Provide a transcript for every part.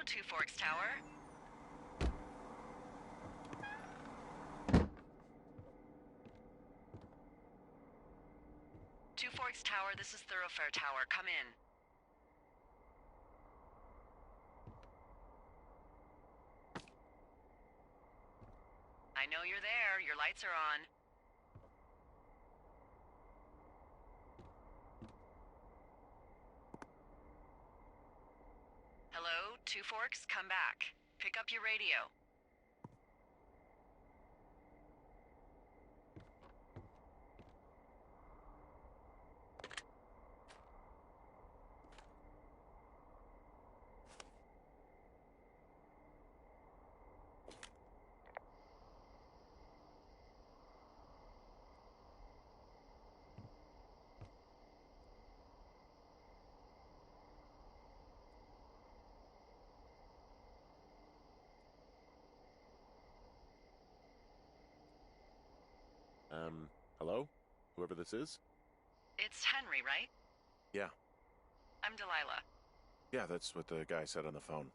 Two Forks Tower. Two Forks Tower, this is Thoroughfare Tower. Come in. I know you're there. Your lights are on. Hello, Two Forks, come back. Pick up your radio. Hello? Whoever this is? It's Henry, right? Yeah. I'm Delilah. Yeah, that's what the guy said on the phone.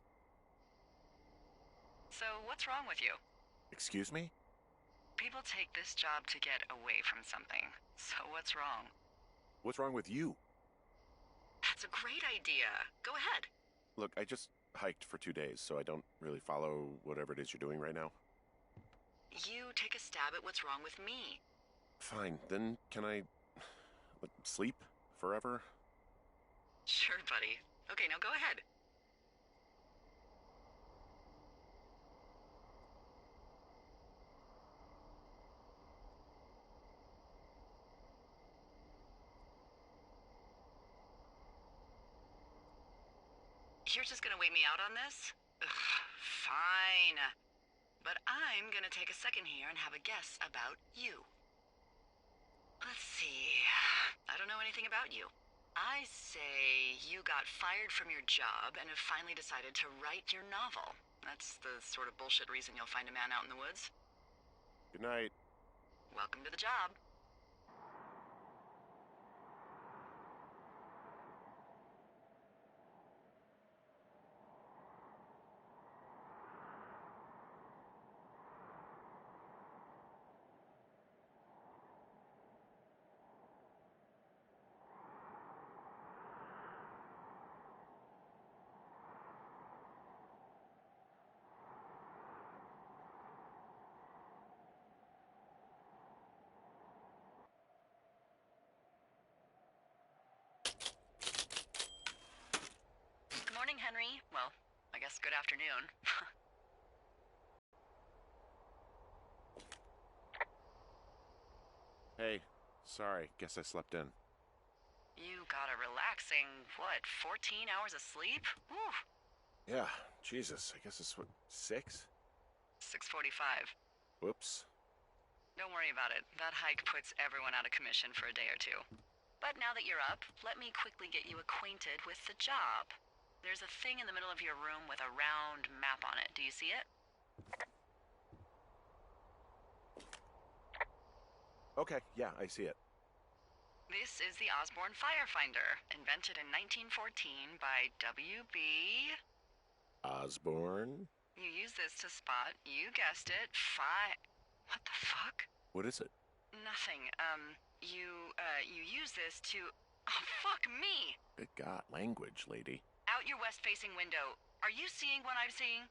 So, what's wrong with you? Excuse me? People take this job to get away from something. So what's wrong? What's wrong with you? That's a great idea. Go ahead. Look, I just hiked for 2 days, so I don't really follow whatever it is you're doing right now. You take a stab at what's wrong with me. Fine, then can I sleep forever? Sure, buddy. Okay, now go ahead. You're just gonna wait me out on this? Ugh, fine. But I'm gonna take a second here and have a guess about you. Let's see. I don't know anything about you. I say you got fired from your job and have finally decided to write your novel. That's the sort of bullshit reason you'll find a man out in the woods. Good night. Welcome to the job. Good morning, Henry. Well, I guess good afternoon. Hey, sorry, guess I slept in. You got a relaxing, what, 14 hours of sleep? Whew. Yeah, Jesus, I guess it's what, 6? 6:45. Whoops. Don't worry about it. That hike puts everyone out of commission for a day or two. But now that you're up, let me quickly get you acquainted with the job. There's a thing in the middle of your room with a round map on it. Do you see it? Okay, yeah, I see it. This is the Osborne Firefinder, invented in 1914 by W.B. Osborne? You use this to spot, you guessed it, What the fuck? What is it? Nothing. You use this to... Oh, fuck me! Good God, language, lady. Out your west-facing window. Are you seeing what I'm seeing?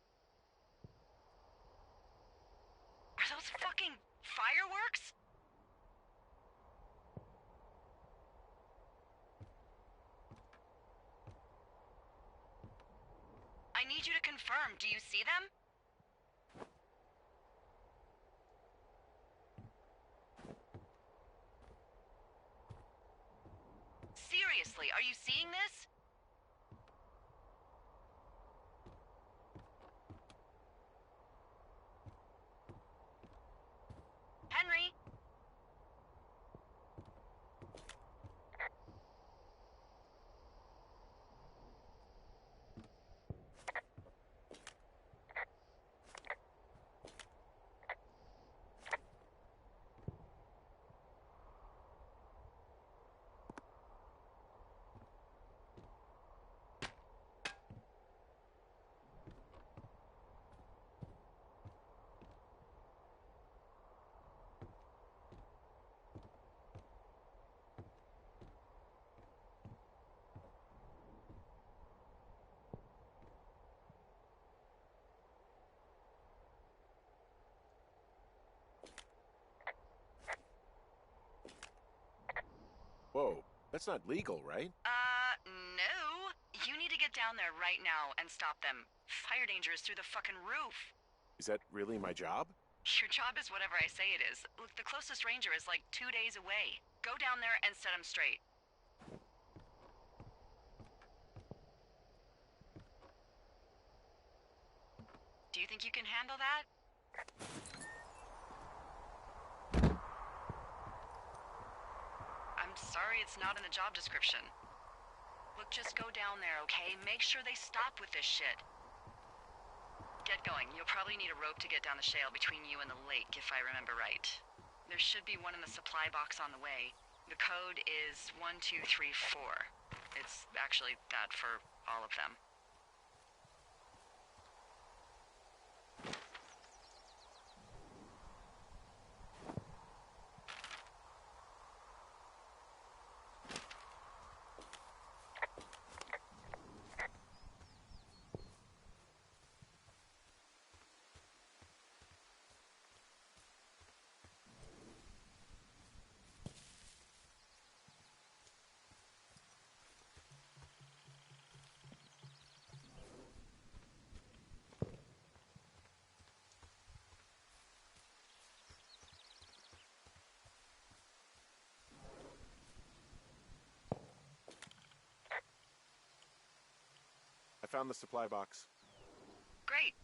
Are those fucking fireworks? I need you to confirm. Do you see them? Seriously, are you seeing this? Henry? Whoa, that's not legal, right? No. You need to get down there right now and stop them. Fire danger is through the fucking roof. Is that really my job? Your job is whatever I say it is. Look, the closest ranger is like 2 days away. Go down there and set him straight. Do you think you can handle that? I'm sorry it's not in the job description. Look, just go down there, okay? Make sure they stop with this shit. Get going. You'll probably need a rope to get down the shale between you and the lake, if I remember right. There should be one in the supply box on the way. The code is 1234. It's actually that for all of them. I found the supply box. Great.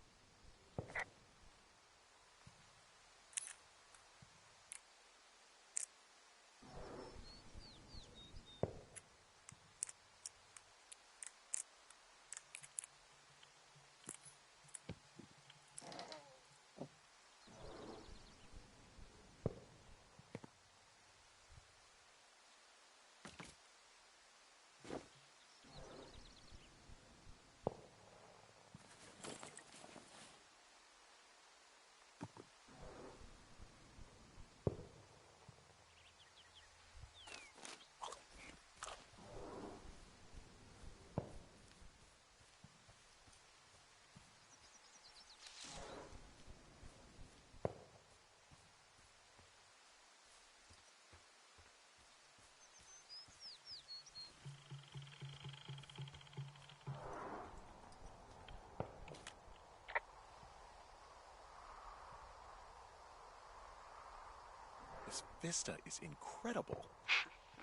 This vista is incredible.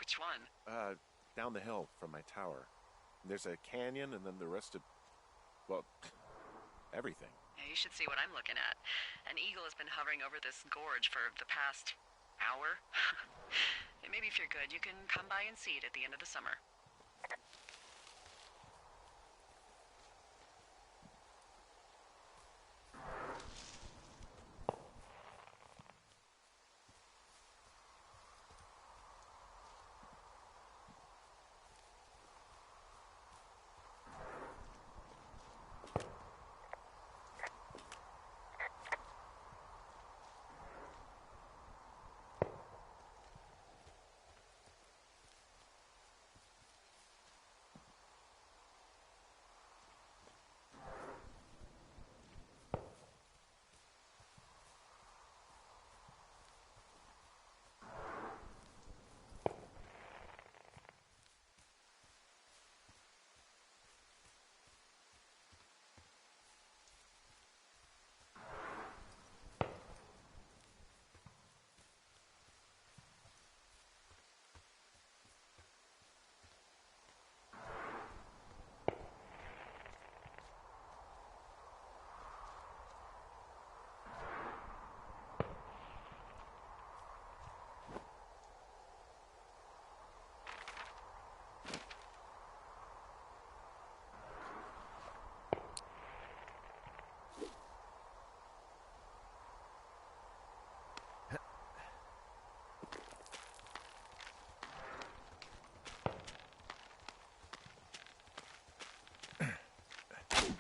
Which one? Down the hill from my tower. There's a canyon and then the rest of, well, everything. Yeah, you should see what I'm looking at. An eagle has been hovering over this gorge for the past hour. And maybe if you're good, you can come by and see it at the end of the summer.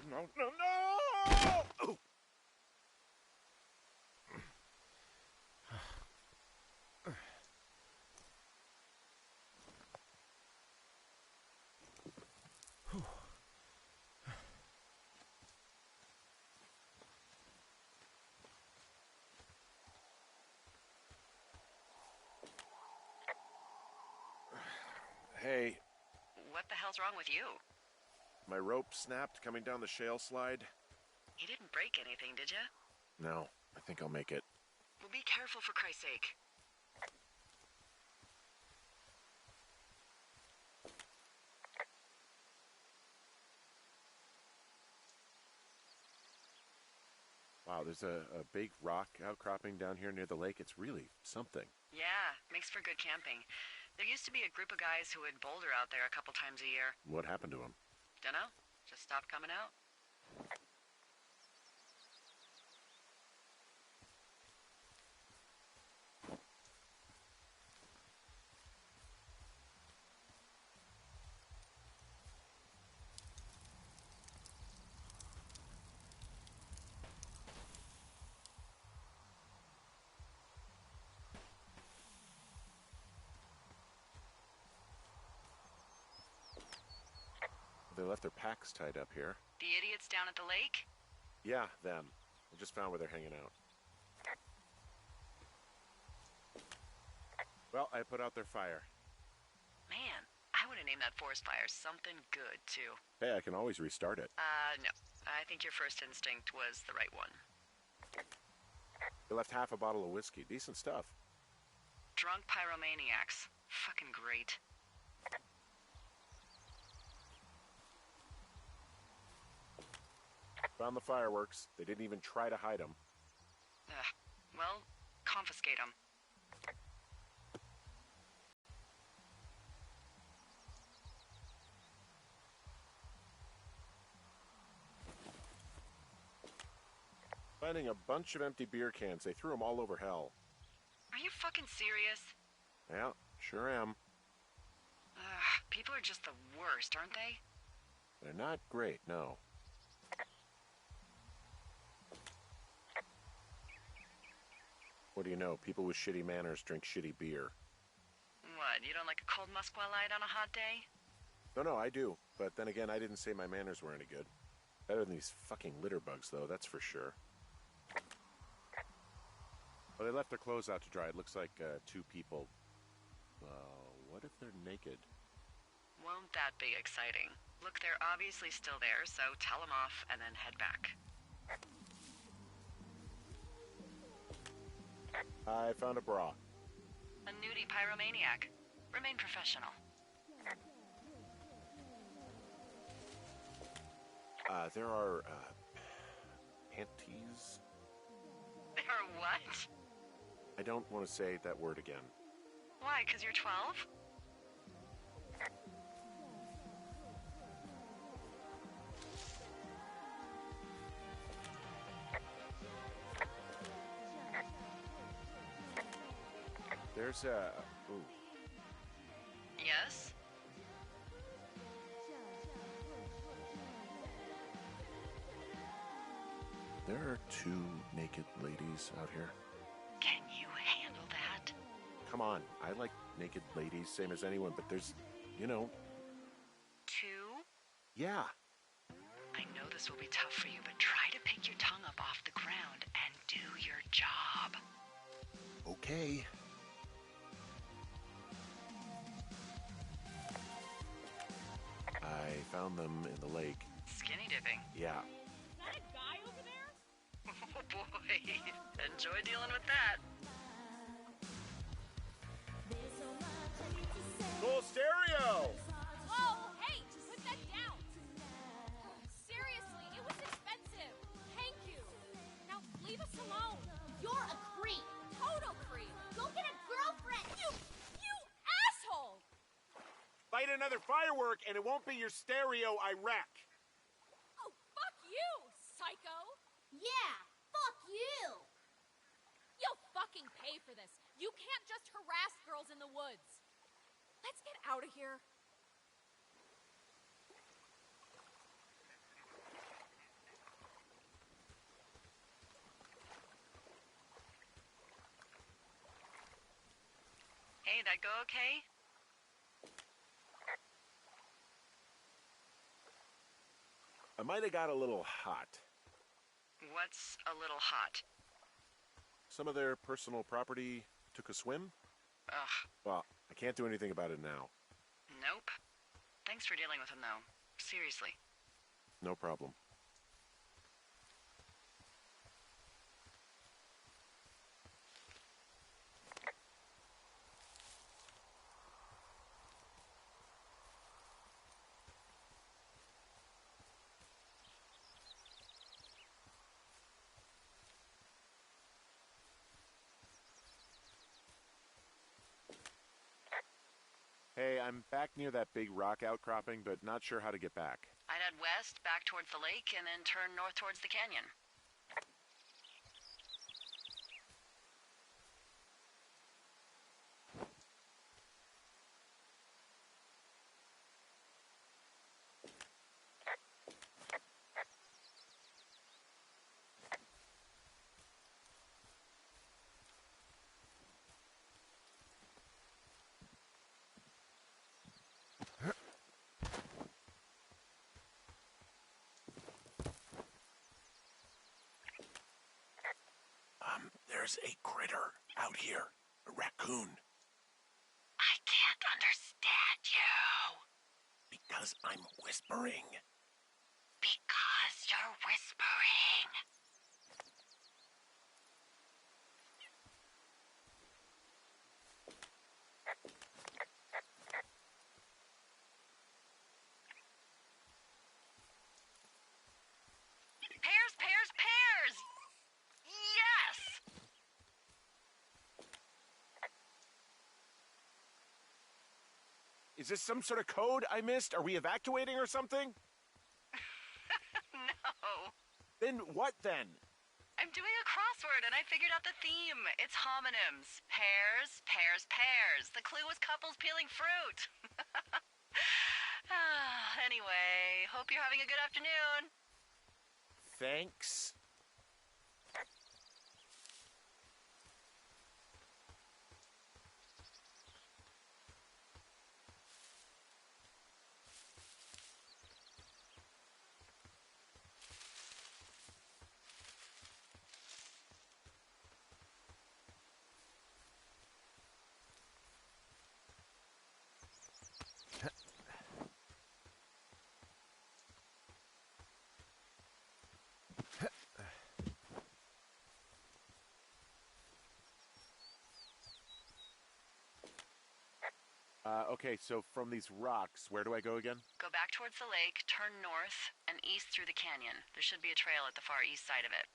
No, no, no! Oh. Hey, What the hell's wrong with you? my rope snapped coming down the shale slide. You didn't break anything, did you? No, I think I'll make it. Well, be careful for Christ's sake. Wow, there's a big rock outcropping down here near the lake. It's really something. Yeah, makes for good camping. There used to be a group of guys who would boulder out there a couple times a year. What happened to him? Dunno, just stopped coming out. They left their packs tied up here. The idiots down at the lake? Yeah, them. I just found where they're hanging out. Well, I put out their fire. Man, I would have named that forest fire something good, too. Hey, I can always restart it. No. I think your first instinct was the right one. They left half a bottle of whiskey. Decent stuff. Drunk pyromaniacs. Fucking great. Found the fireworks. They didn't even try to hide them. Well, confiscate them. Finding a bunch of empty beer cans. They threw them all over hell. Are you fucking serious? Yeah, sure am. People are just the worst, aren't they? They're not great, no. What do you know? People with shitty manners drink shitty beer. What, you don't like a cold Musqua Light on a hot day? No, I do. But then again, I didn't say my manners were any good. Better than these fucking litter bugs, though, that's for sure. Well, they left their clothes out to dry. It looks like two people. What if they're naked? Won't that be exciting? Look, they're obviously still there, so tell them off and then head back. I found a bra. A nudie pyromaniac. Remain professional. There are, panties? There are what? I don't want to say that word again. Why, 'cause you're 12? There's a... Ooh. Yes? There are two naked ladies out here. Can you handle that? Come on, I like naked ladies, same as anyone, but there's, you know... Two? Yeah. I know this will be tough for you, but try to pick your tongue up off the ground and do your job. Okay. I found them in the lake. Skinny dipping. Yeah. Is that a guy over there? Oh boy. Enjoy dealing with that. Cool stereo! Oh, hey, put that down. Seriously, it was expensive. Thank you. Now leave us alone. You're a creep. Total creep. Go get a girlfriend. You asshole. Light another firework and it won't be your stereo I wreck. Oh, fuck you, psycho. Yeah, fuck you. You'll fucking pay for this. You can't just harass girls in the woods. Let's get out of here. Hey, that go okay? I might have got a little hot. What's a little hot? Some of their personal property took a swim. Ugh, Well, I can't do anything about it now. Nope. Thanks for dealing with him, though. Seriously. No problem. Hey, I'm back near that big rock outcropping, but not sure how to get back. I'd head west, back towards the lake, and then turn north towards the canyon. There's a critter out here. A raccoon. I can't understand you. Because I'm whispering. Because you're whispering. Pears, pears, pears! Yes! Is this some sort of code I missed? Are we evacuating or something? No. Then what then? I'm doing a crossword and I figured out the theme. It's homonyms. Pears, pears, pears. The clue was couples peeling fruit. Anyway, hope you're having a good afternoon. Thanks. Okay, so from these rocks, where do I go again? Go back towards the lake, turn north, and east through the canyon. There should be a trail at the far east side of it.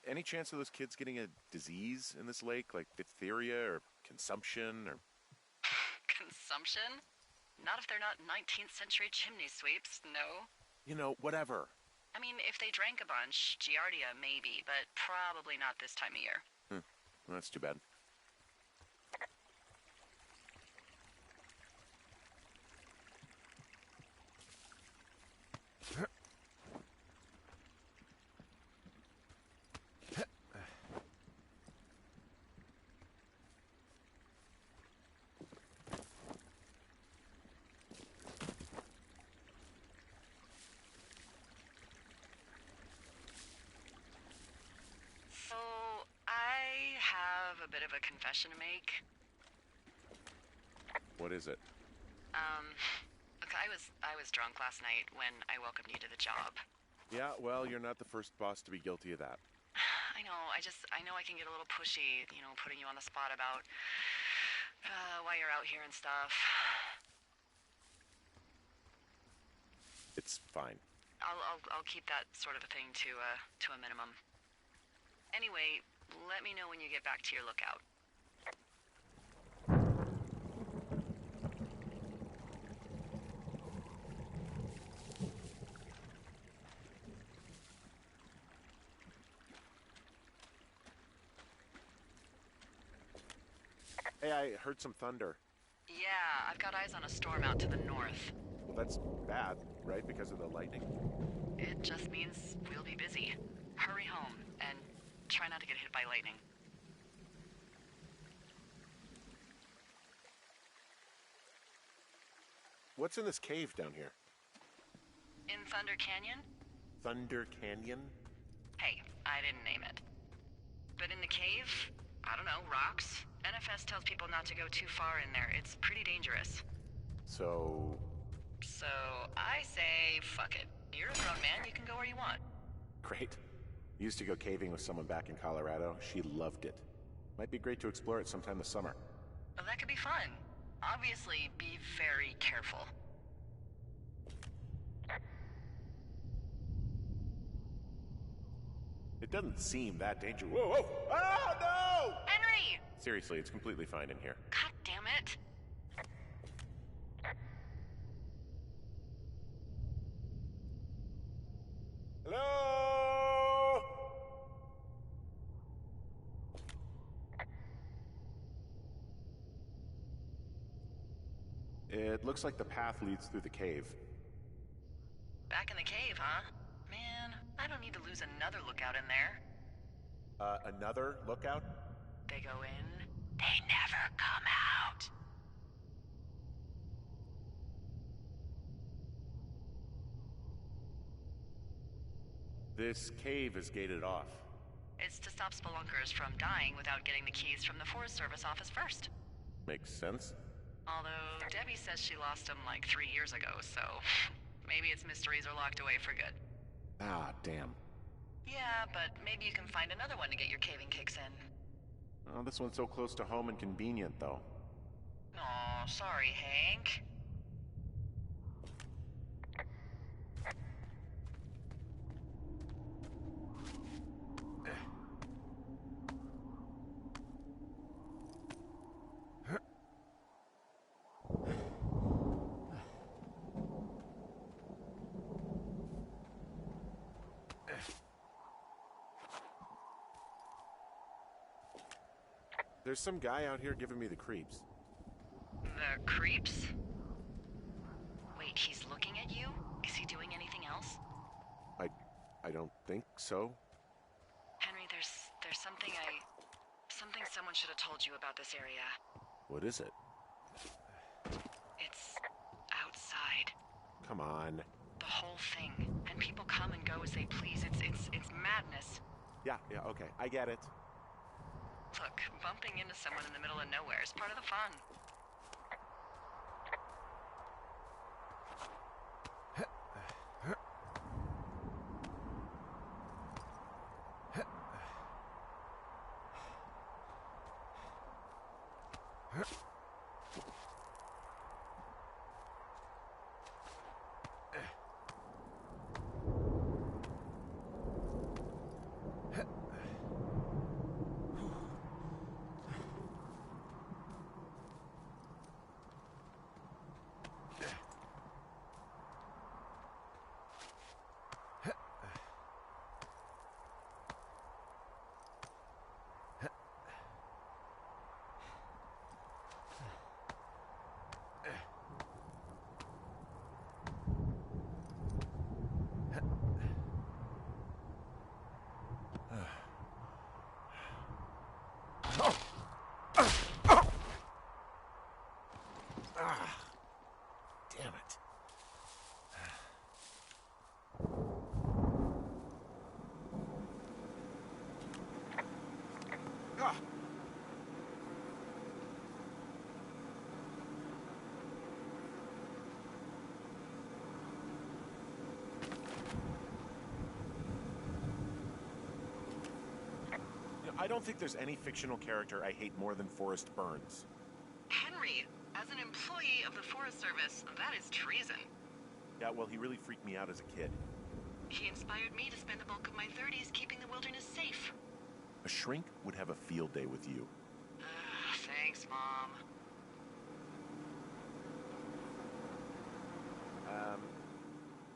Any chance of those kids getting a disease in this lake, like diphtheria or consumption or... Consumption? Not if they're not 19th century chimney sweeps, no. You know, whatever. I mean, if they drank a bunch, Giardia maybe, but probably not this time of year. Well, that's too bad. So, I have a bit of a confession to make. What is it? Look, I was drunk last night when I welcomed you to the job. Yeah, well, you're not the first boss to be guilty of that. I know, I know I can get a little pushy, you know, putting you on the spot about why you're out here and stuff. It's fine. I'll keep that sort of a thing to a minimum. Anyway, let me know when you get back to your lookout. Hey, I heard some thunder. Yeah, I've got eyes on a storm out to the north. Well, that's bad, right? Because of the lightning? It just means we'll be busy. Hurry home, and try not to get hit by lightning. What's in this cave down here? In Thunder Canyon? Thunder Canyon? Hey, I didn't name it. But in the cave, I don't know, rocks. NFS tells people not to go too far in there. It's pretty dangerous. So I say, fuck it. You're a grown man, you can go where you want. great. Used to go caving with someone back in Colorado. She loved it. Might be great to explore it sometime this summer. Well, that could be fun. Obviously, be very careful. It doesn't seem that dangerous. Whoa, whoa! Oh, no! Henry! Seriously, it's completely fine in here. God damn it. Hello? It looks like the path leads through the cave. Back in the cave, huh? Man, I don't need to lose another lookout in there. Another lookout? They go in, they never come out. This cave is gated off. It's to stop spelunkers from dying without getting the keys from the Forest Service office first. Makes sense. Although, Debbie says she lost them like 3 years ago, so maybe its mysteries are locked away for good. Ah, damn. Yeah, but maybe you can find another one to get your caving kicks in. Oh, this one's so close to home and convenient, though. Aw, sorry, Hank. There's some guy out here giving me the creeps. The creeps? Wait, he's looking at you? Is he doing anything else? I don't think so. Henry, there's something someone should have told you about this area. What is it? It's outside. Come on. The whole thing. And people come and go as they please. It's madness. Yeah, okay, I get it. Look, bumping into someone in the middle of nowhere is part of the fun. Damn it. Ah! I don't think there's any fictional character I hate more than Forrest Burns. Henry, as an employee of the Forest Service, that is treason. Yeah, well, he really freaked me out as a kid. He inspired me to spend the bulk of my 30s keeping the wilderness safe. A shrink would have a field day with you. Thanks, Mom.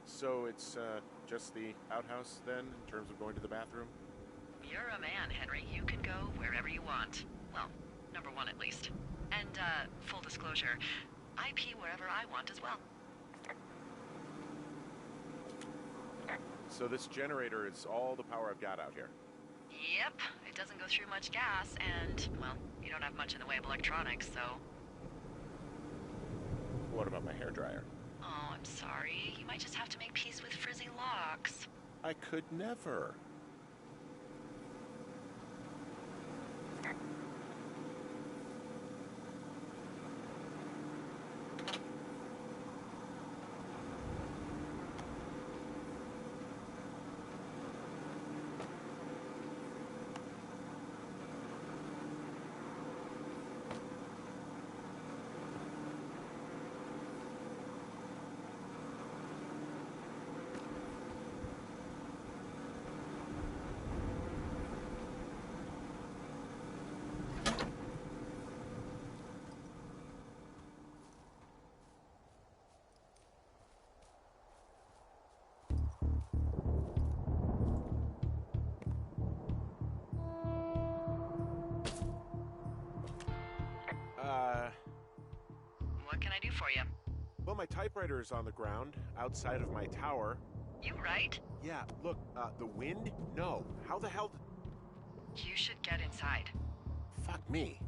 So it's just the outhouse then, in terms of going to the bathroom? You're a man, Henry. You can go wherever you want. Well, number one at least. disclosure. I pee wherever I want as well. So this generator is all the power I've got out here. Yep, it doesn't go through much gas, and, well, you don't have much in the way of electronics, so... What about my hairdryer? Oh, I'm sorry. You might just have to make peace with frizzy locks. I could never. What can I do for you? Well, my typewriter is on the ground outside of my tower. You right? Yeah, look, the wind? No. How the hell... You should get inside. Fuck me.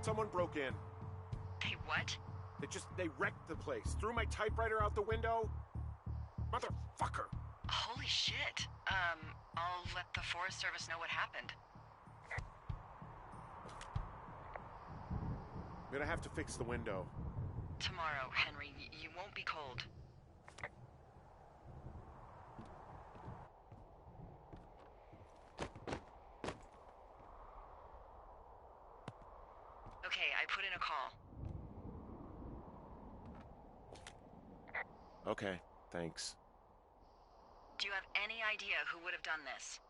Someone broke in. Hey, what? They wrecked the place. Threw my typewriter out the window. Motherfucker. Holy shit. I'll let the Forest Service know what happened. I'm gonna have to fix the window. Tomorrow, Henry. You won't be cold. Okay, I put in a call. Okay, thanks. Do you have any idea who would have done this?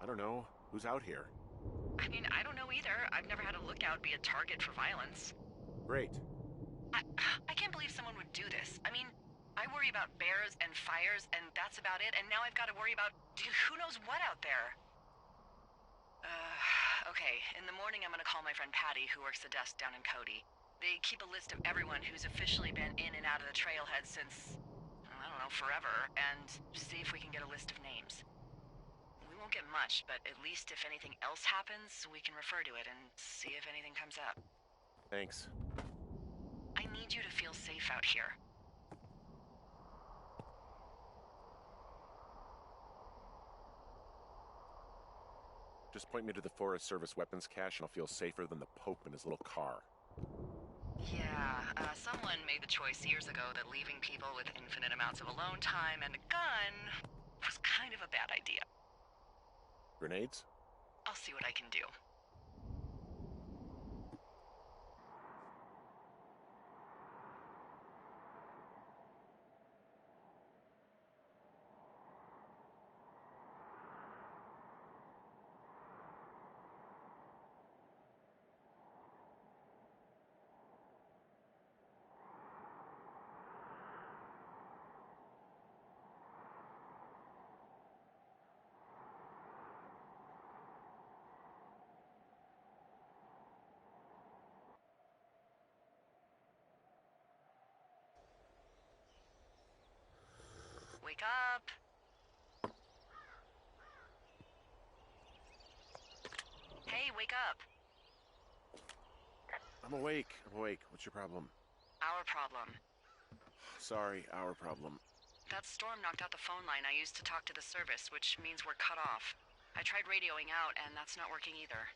I don't know. Who's out here? I mean, I don't know either. I've never had a lookout be a target for violence. Great. I can't believe someone would do this. I mean, I worry about bears and fires, and that's about it, and now I've got to worry about who knows what out there. Okay, in the morning I'm gonna call my friend Patty, who works the desk down in Cody. They keep a list of everyone who's officially been in and out of the trailhead since, I don't know, forever, and see if we can get a list of names. We won't get much, but at least if anything else happens, we can refer to it and see if anything comes up. Thanks. I need you to feel safe out here. Just point me to the Forest Service weapons cache and I'll feel safer than the Pope in his little car. Yeah, someone made the choice years ago that leaving people with infinite amounts of alone time and a gun was kind of a bad idea. Grenades? I'll see what I can do. Wake up! Hey, wake up! I'm awake. What's your problem? Our problem. Sorry, our problem. That storm knocked out the phone line I used to talk to the service, which means we're cut off. I tried radioing out, and that's not working either.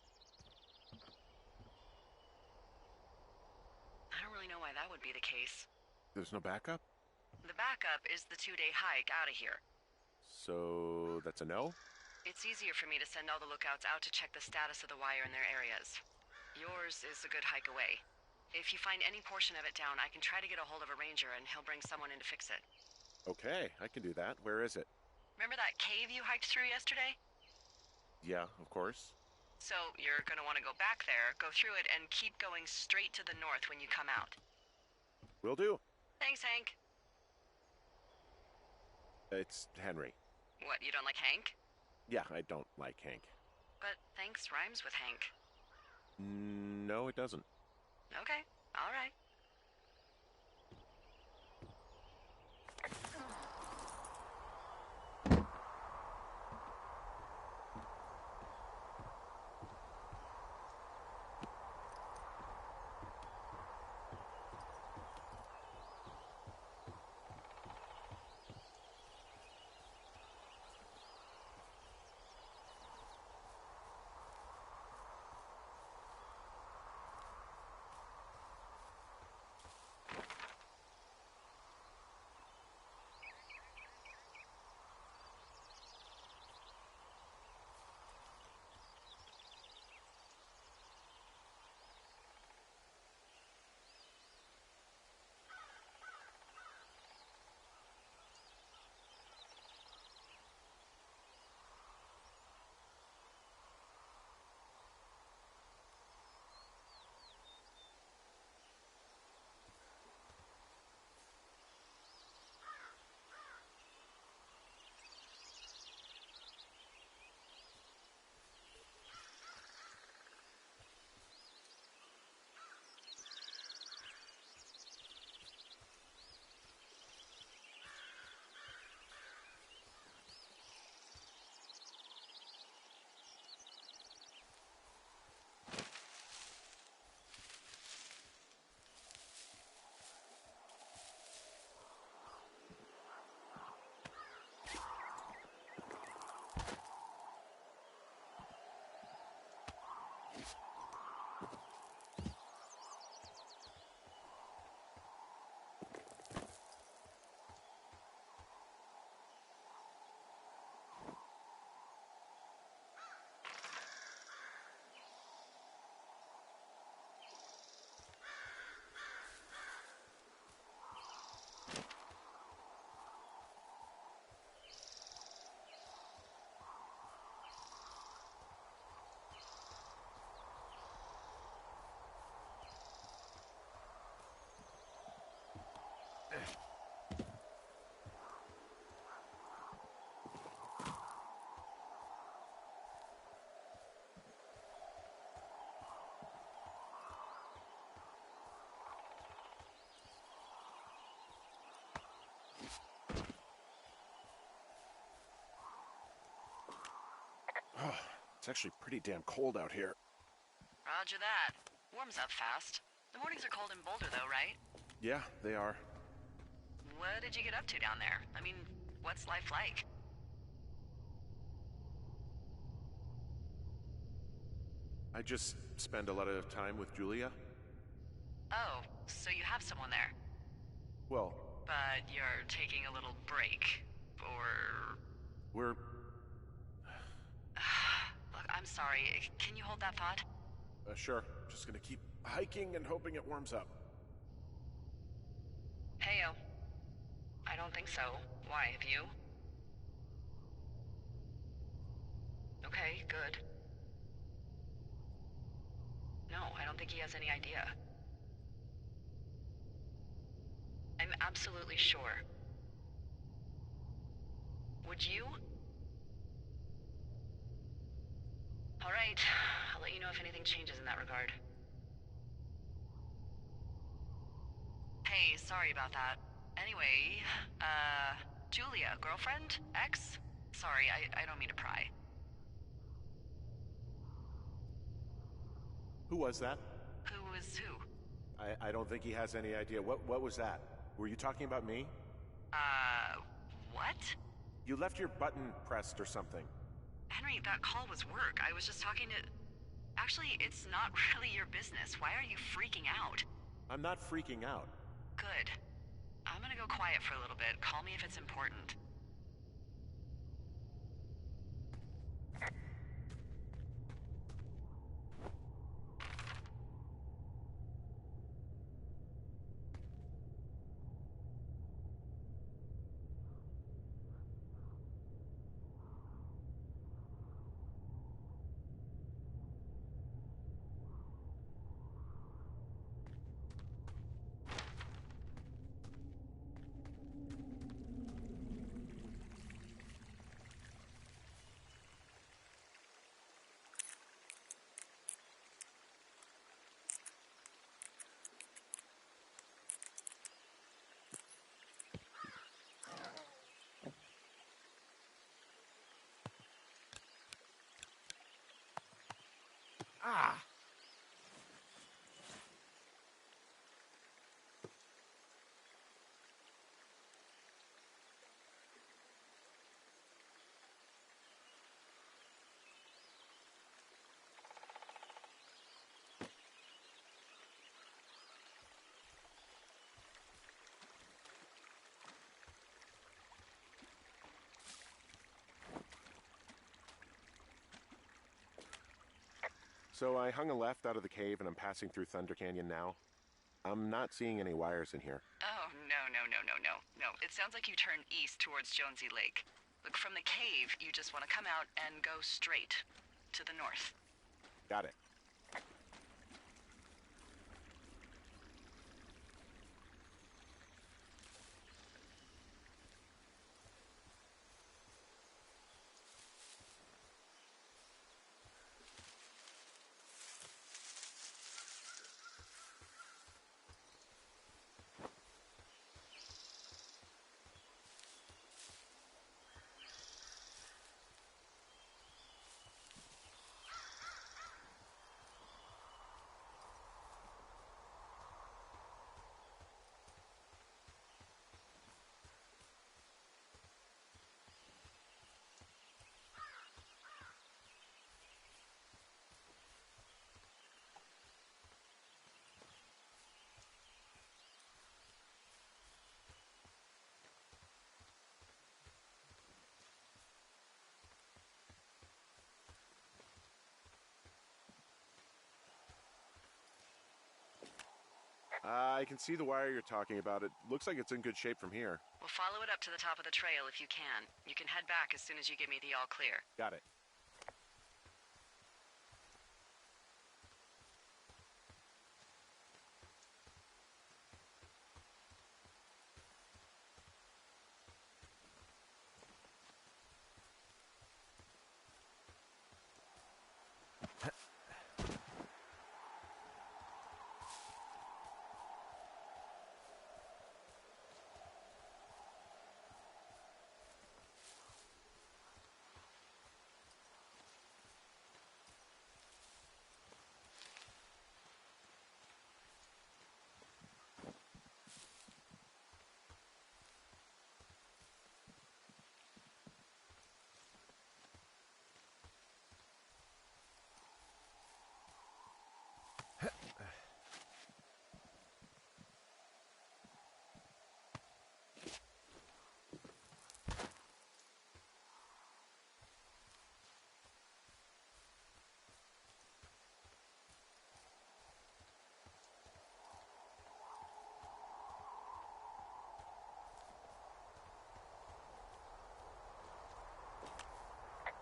I don't really know why that would be the case. There's no backup? The backup is the 2-day hike out of here. So that's a no? It's easier for me to send all the lookouts out to check the status of the wire in their areas. Yours is a good hike away. If you find any portion of it down, I can try to get a hold of a ranger and he'll bring someone in to fix it. Okay, I can do that. Where is it? Remember that cave you hiked through yesterday? Yeah, of course. So you're gonna want to go back there, go through it, and keep going straight to the north when you come out. Will do. Thanks, Hank. It's Henry. What, you don't like Hank? Yeah, I don't like Hank. But thanks rhymes with Hank. No, it doesn't. Okay, all right. It's actually pretty damn cold out here. Roger that. Warms up fast. The mornings are cold in Boulder, though, right? Yeah, they are. What did you get up to down there? I mean, what's life like? I just spend a lot of time with Julia. Oh, so you have someone there. Well, But you're taking a little break. Or... we're... Look, I'm sorry. Can you hold that thought? Sure. Just gonna keep hiking and hoping it warms up. Heyo. I don't think so. Why, have you? Okay, good. No, I don't think he has any idea. I'm absolutely sure. Would you? All right. I'll let you know if anything changes in that regard. Hey, sorry about that. Anyway, Julia, girlfriend? Ex? Sorry, I don't mean to pry. Who was that? Who is who? I don't think he has any idea. What was that? Were you talking about me? What? You left your button pressed or something. Henry, that call was work. I was just talking to... Actually, it's not really your business. Why are you freaking out? I'm not freaking out. Good. I'm gonna go quiet for a little bit. Call me if it's important. Ah! So I hung a left out of the cave and I'm passing through Thunder Canyon now. I'm not seeing any wires in here. Oh, no. No, it sounds like you turn east towards Jonesy Lake. Look, from the cave, you just want to come out and go straight to the north. Got it. I can see the wire you're talking about. It looks like it's in good shape from here. We'll follow it up to the top of the trail if you can. You can head back as soon as you give me the all clear. Got it.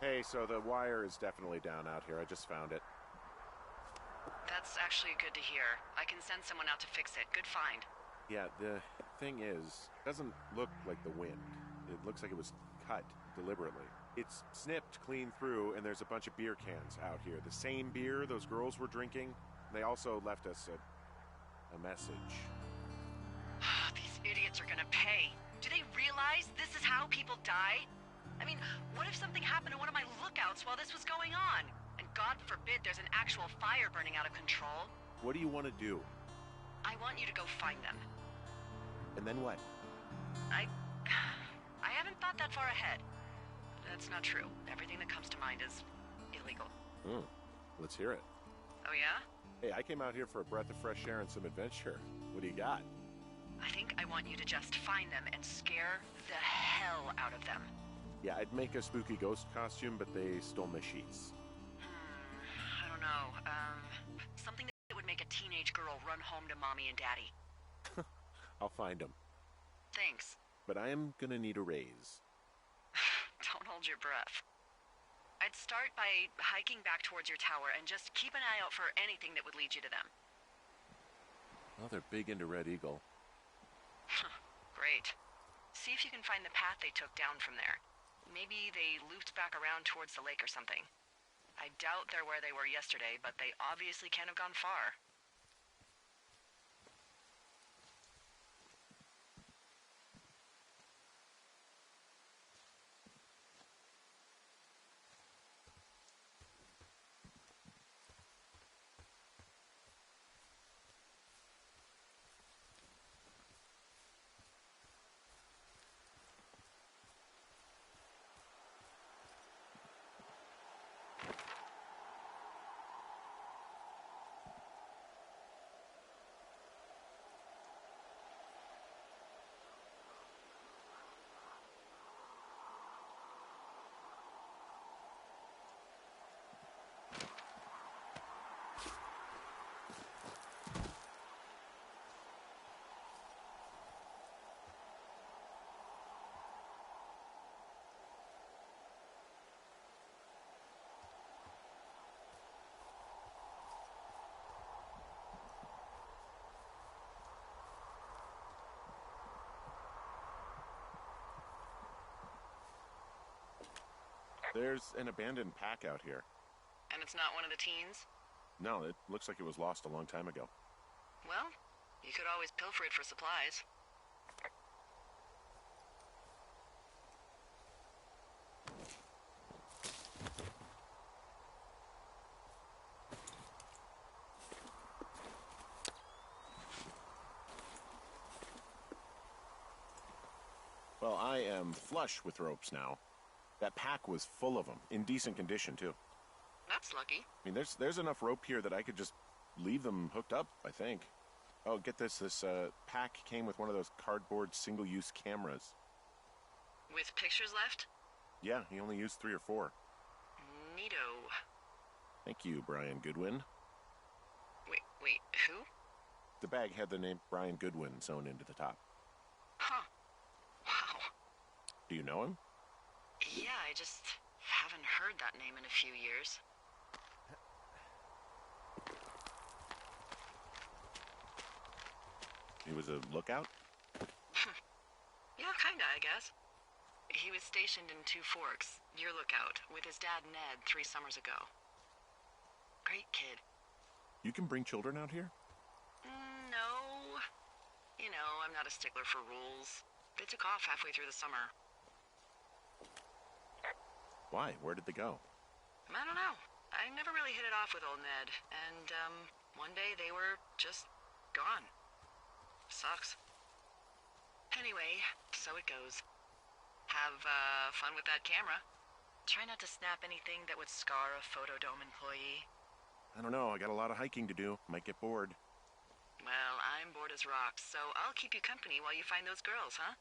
Hey, so the wire is definitely down out here. I just found it. That's actually good to hear. I can send someone out to fix it. Good find. Yeah, the thing is, it doesn't look like the wind. It looks like it was cut deliberately. It's snipped clean through, and there's a bunch of beer cans out here. The same beer those girls were drinking. They also left us a message. These idiots are gonna pay. Do they realize this is how people die? I mean, what if something happened to one of my lookouts while this was going on? And God forbid there's an actual fire burning out of control. What do you want to do? I want you to go find them. And then what? I haven't thought that far ahead. That's not true. Everything that comes to mind is illegal. Let's hear it. Oh, yeah? Hey, I came out here for a breath of fresh air and some adventure. What do you got? I think I want you to just find them and scare the hell out of them. Yeah, I'd make a spooky ghost costume, but they stole my sheets. I don't know. Something that would make a teenage girl run home to mommy and daddy. I'll find them. Thanks. But I am gonna need a raise. Don't hold your breath. I'd start by hiking back towards your tower and just keep an eye out for anything that would lead you to them. Well, they're big into Red Eagle. Great. See if you can find the path they took down from there. Maybe they looped back around towards the lake or something. I doubt they're where they were yesterday, but they obviously can't have gone far. There's an abandoned pack out here. And it's not one of the teens? No, it looks like it was lost a long time ago. Well, you could always pilfer it for supplies. Well, I am flush with ropes now. That pack was full of them, in decent condition, too. That's lucky. I mean, there's enough rope here that I could just leave them hooked up, I think. Oh, get this. This pack came with one of those cardboard single-use cameras. With pictures left? Yeah, he only used 3 or 4. Neato. Thank you, Brian Goodwin. Wait, who? The bag had the name Brian Goodwin sewn into the top. Huh. Wow. Do you know him? Yeah, I just haven't heard that name in a few years. He was a lookout? Yeah, kinda, I guess. He was stationed in Two Forks, your lookout, with his dad Ned 3 summers ago. Great kid. You can bring children out here? No. You know, I'm not a stickler for rules. They took off halfway through the summer. Why? Where did they go? I don't know. I never really hit it off with old Ned, and, one day they were just gone. Sucks. Anyway, so it goes. Have, fun with that camera. Try not to snap anything that would scar a Photodome employee. I don't know. I got a lot of hiking to do. Might get bored. Well, I'm bored as rocks, so I'll keep you company while you find those girls, huh?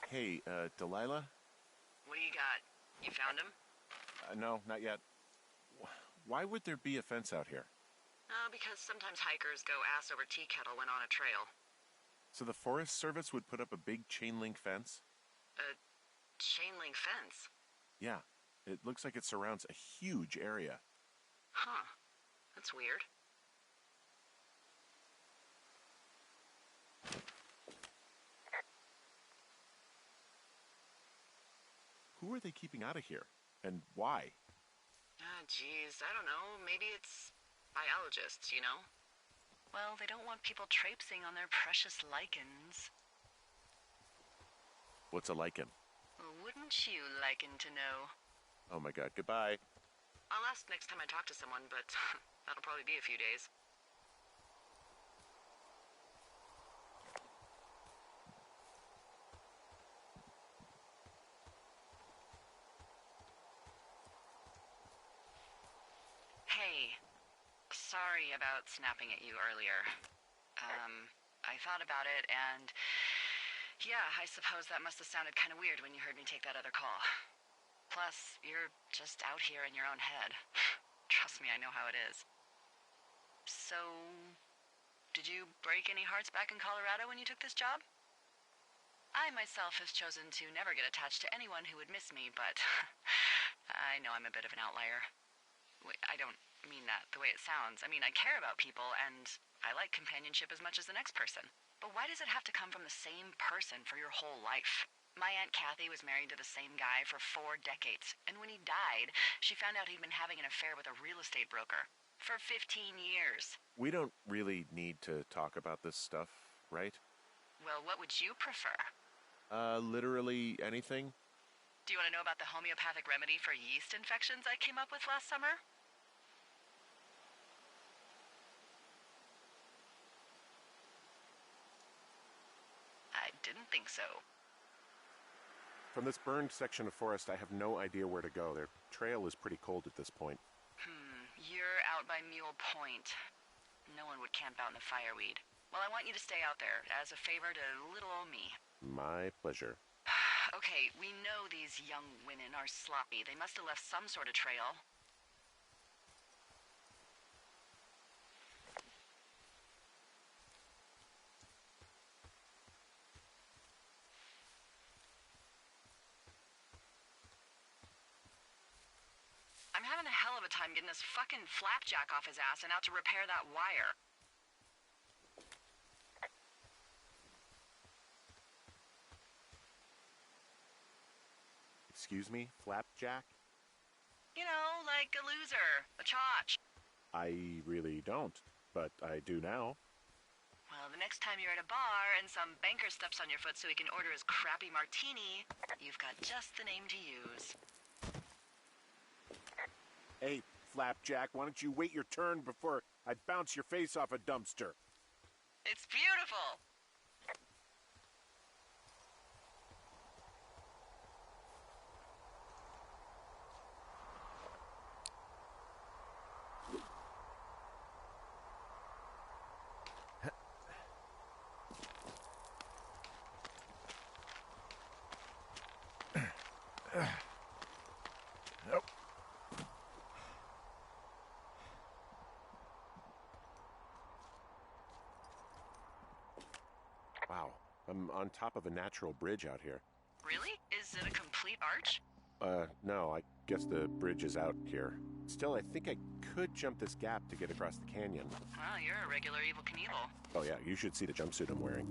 Hey, Delilah? What do you got? You found him? No, not yet. Why would there be a fence out here? Because sometimes hikers go ass over tea kettle when on a trail. So the Forest Service would put up a big chain link fence? A chain link fence? Yeah. It looks like it surrounds a huge area. Huh. That's weird. Who are they keeping out of here? And why? Geez, I don't know. Maybe it's biologists, you know? Well, they don't want people traipsing on their precious lichens. What's a lichen? Wouldn't you liken to know? Oh my god, goodbye. I'll ask next time I talk to someone, but that'll probably be a few days. Hey, sorry about snapping at you earlier. I thought about it and, Yeah, I suppose that must have sounded kind of weird when you heard me take that other call. Plus, you're just out here in your own head. Trust me, I know how it is. So, did you break any hearts back in Colorado when you took this job? I myself have chosen to never get attached to anyone who would miss me, but I know I'm a bit of an outlier. Wait, I don't mean that the way it sounds. I mean, I care about people, and I like companionship as much as the next person. But why does it have to come from the same person for your whole life? My Aunt Kathy was married to the same guy for 4 decades, and when he died, she found out he'd been having an affair with a real estate broker for 15 years. We don't really need to talk about this stuff, right? Well, what would you prefer? Literally anything? Do you want to know about the homeopathic remedy for yeast infections I came up with last summer? I didn't think so. From this burned section of forest, I have no idea where to go. Their trail is pretty cold at this point. You're out by Mule Point. No one would camp out in the fireweed. Well, I want you to stay out there as a favor to little old me. My pleasure. Okay, we know these young women are sloppy. They must have left some sort of trail. I'm having a hell of a time getting this fucking flapjack off his ass and out to repair that wire. Excuse me, Flapjack? You know, like a loser, a chotch. I really don't, but I do now. Well, the next time you're at a bar and some banker steps on your foot so he can order his crappy martini, you've got just the name to use. Hey, Flapjack, why don't you wait your turn before I bounce your face off a dumpster? It's beautiful. Nope. Wow, I'm on top of a natural bridge out here. Really? Is it a complete arch? No, I guess the bridge is out here. Still, I think I could jump this gap to get across the canyon. Well, you're a regular Evel Knievel. Oh yeah, you should see the jumpsuit I'm wearing.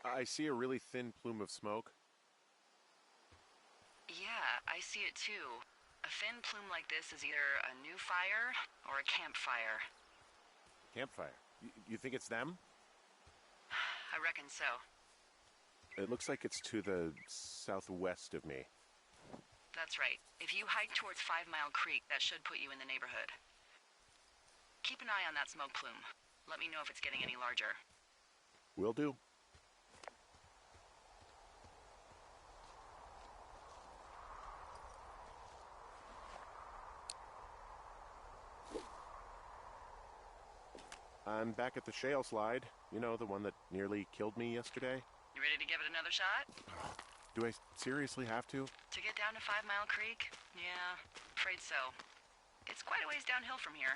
I see a really thin plume of smoke. Yeah, I see it too. A thin plume like this is either a new fire or a campfire. Campfire. You think it's them? I reckon so. It looks like it's to the southwest of me. That's right. If you hike towards 5 Mile Creek, that should put you in the neighborhood. keep an eye on that smoke plume. Let me know if it's getting any larger. Will do. I'm back at the shale slide. You know, the one that nearly killed me yesterday. You ready to give it another shot? Do I seriously have to? To get down to 5 Mile Creek? Yeah, afraid so. It's quite a ways downhill from here.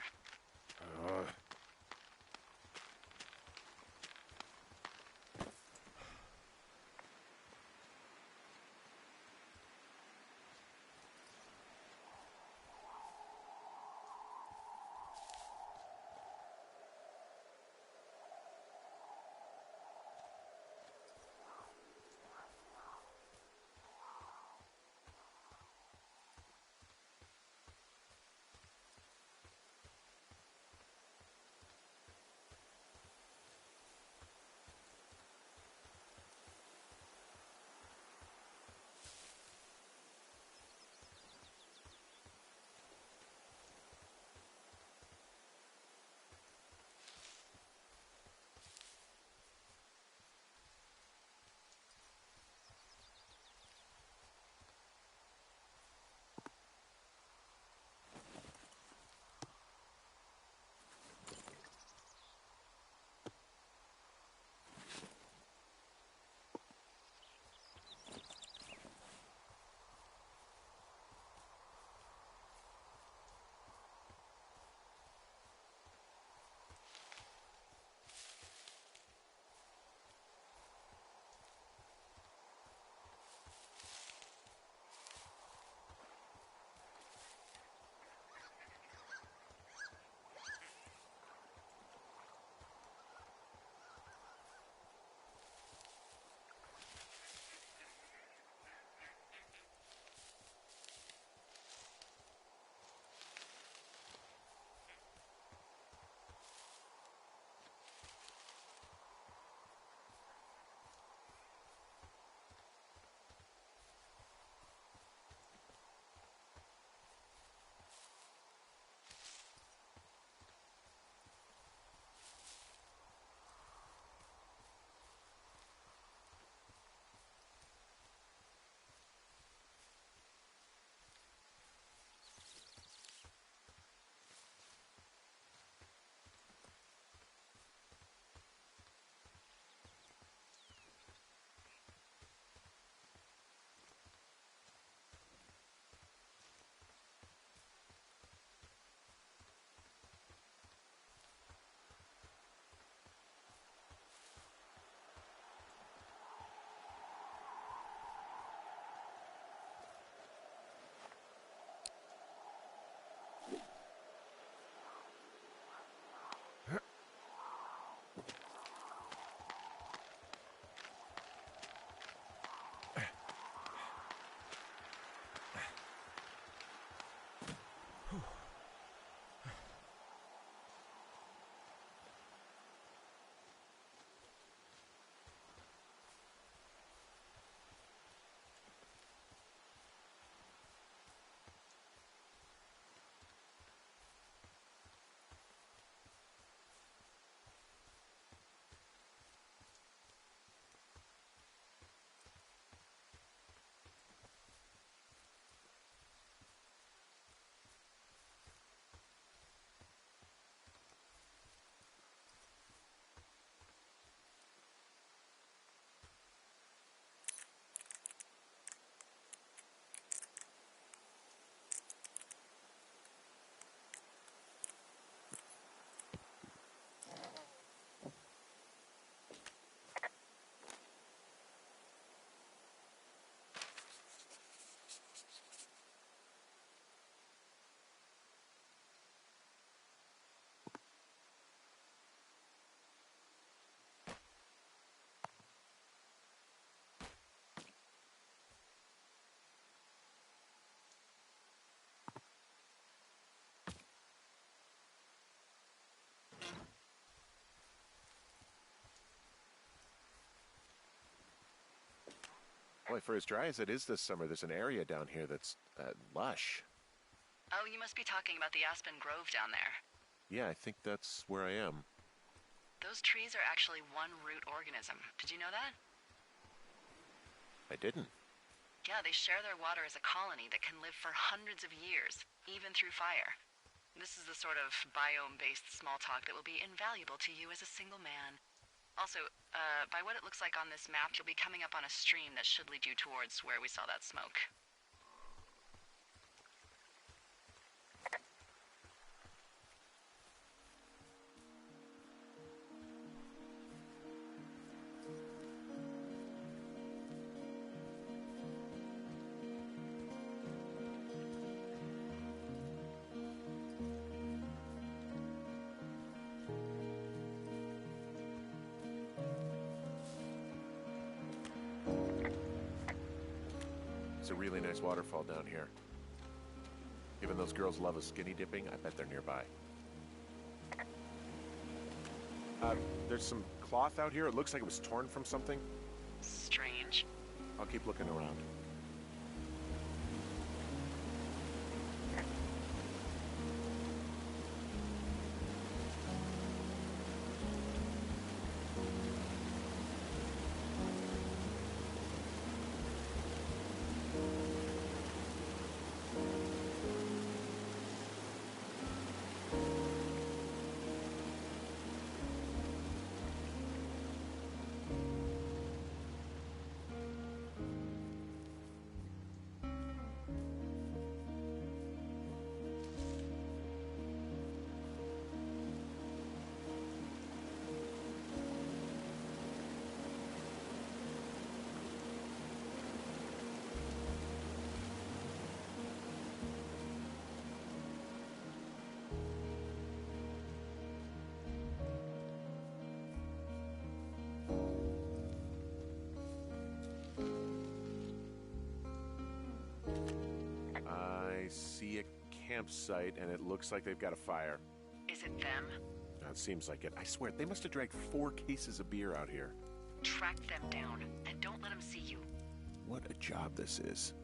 Boy, for as dry as it is this summer, there's an area down here that's lush. Oh, you must be talking about the Aspen Grove down there. Yeah, I think that's where I am. Those trees are actually one root organism. Did you know that? I didn't. Yeah, they share their water as a colony that can live for hundreds of years, even through fire. This is the sort of biome-based small talk that will be invaluable to you as a single man. Also, by what it looks like on this map, you'll be coming up on a stream that should lead you towards where we saw that smoke. It's a really nice waterfall down here. Given those girls love a skinny dipping, I bet they're nearby. There's some cloth out here. It looks like it was torn from something. Strange. I'll keep looking around. I see a campsite, and it looks like they've got a fire. Is it them? It seems like it. I swear, they must have dragged 4 cases of beer out here. Track them down, and don't let them see you. What a job this is.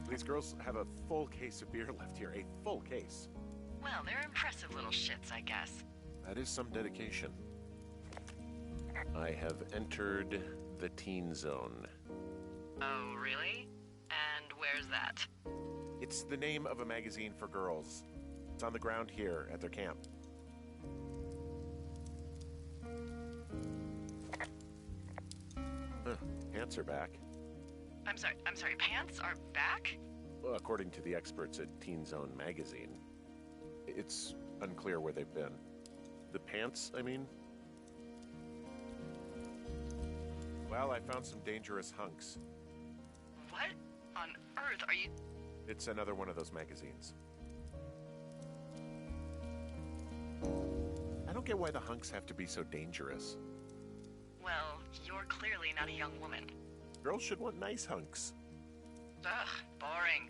These girls have a full case of beer left here. A full case. Well, they're impressive little shits, I guess. That is some dedication. I have entered the teen zone. Oh, really? And where's that? It's the name of a magazine for girls. It's on the ground here at their camp. Pants are back. I'm sorry, pants are back? Well, according to the experts at Teen Zone magazine. It's unclear where they've been. The pants, I mean? Well, I found some dangerous hunks. What on earth are you... It's another one of those magazines. I don't get why the hunks have to be so dangerous. Well, you're clearly not a young woman. Girls should want nice hunks. Ugh, boring.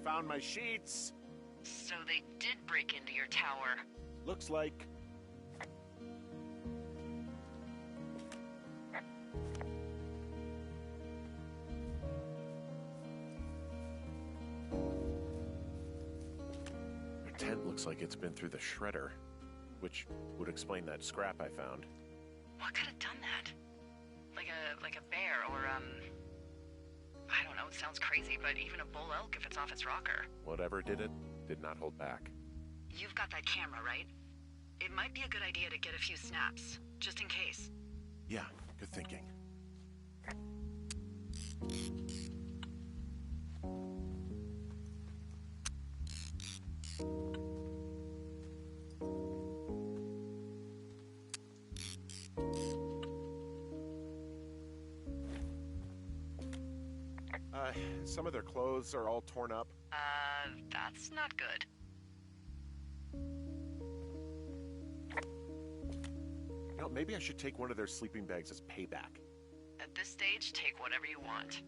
Found my sheets. So they did break into your tower. Looks like. Their tent looks like it's been through the shredder, which would explain that scrap I found. What could have done that? Like a bear or, I don't know, it sounds crazy, but even a bull elk if it's off its rocker. Whatever did it, did not hold back. You've got that camera, right? It might be a good idea to get a few snaps, just in case. Yeah, good thinking. Some of their clothes are all torn up. That's not good. You know, maybe I should take one of their sleeping bags as payback. At this stage, take whatever you want.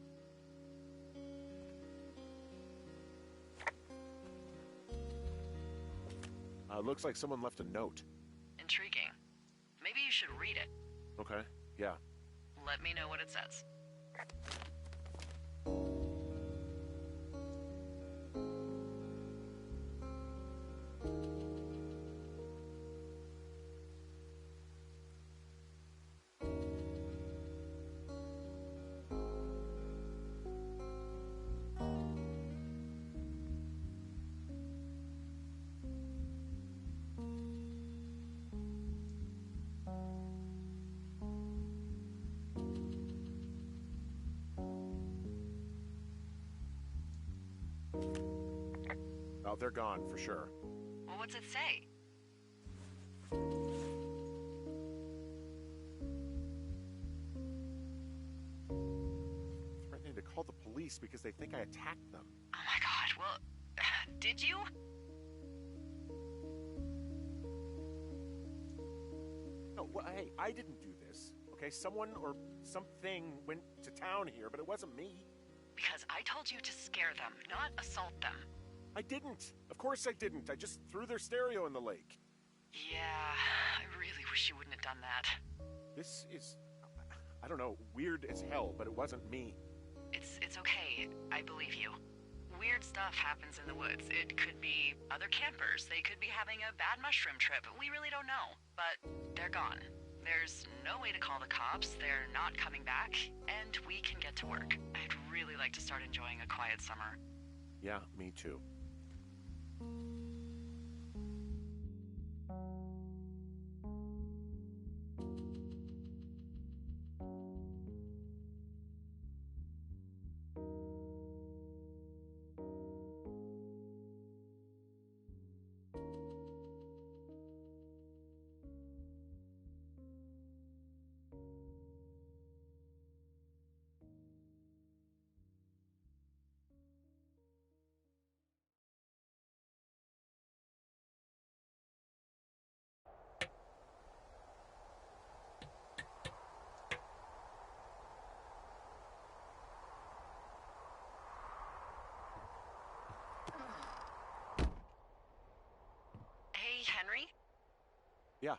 Looks like someone left a note. Intriguing. Maybe you should read it. Okay, yeah. Let me know what it says. Oh, they're gone, for sure. Well, what's it say? Threatening to call the police because they think I attacked them. Oh my god, well, did you? No, well, hey, I didn't do this. Okay, someone or something went to town here, but it wasn't me. Because I told you to scare them, not assault them. I didn't. Of course I didn't. I just threw their stereo in the lake. Yeah, I really wish you wouldn't have done that. This is, I don't know, weird as hell, but it wasn't me. It's okay. I believe you. Weird stuff happens in the woods. It could be other campers. They could be having a bad mushroom trip. We really don't know. But they're gone. There's no way to call the cops. They're not coming back. And we can get to work. I'd really like to start enjoying a quiet summer. Yeah, me too. Hey, Henry? Yeah.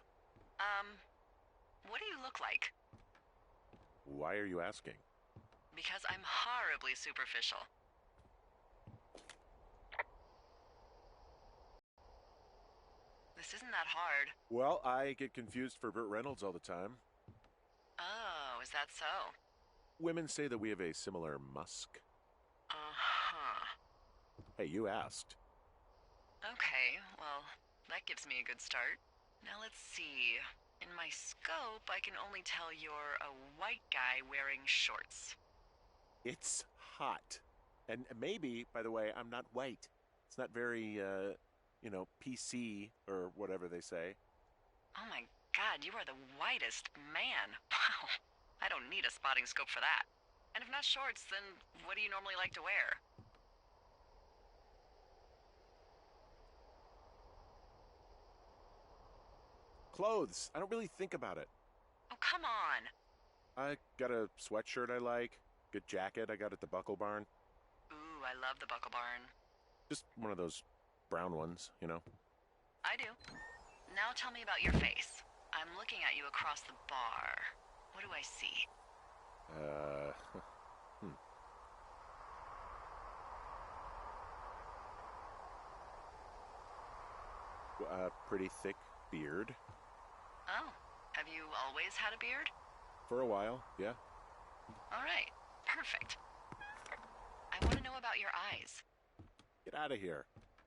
What do you look like? Why are you asking? Because I'm horribly superficial. This isn't that hard. Well, I get confused for Burt Reynolds all the time. Oh, is that so? Women say that we have a similar musk. Uh-huh. Hey, you asked. Okay, well, that gives me a good start. Now let's see. In my scope, I can only tell you're a white guy wearing shorts. It's hot. And maybe, by the way, I'm not white. It's not very, PC or whatever they say. Oh my god, you are the whitest man. Wow. I don't need a spotting scope for that. And if not shorts, then what do you normally like to wear? Clothes. I don't really think about it. Oh, come on. I got a sweatshirt I like. Good jacket I got at the Buckle Barn. Ooh, I love the Buckle Barn. Just one of those brown ones, you know. I do. Now tell me about your face. I'm looking at you across the bar. What do I see? Pretty thick beard. Oh, have you always had a beard? For a while, yeah. All right, perfect. I want to know about your eyes. Get out of here.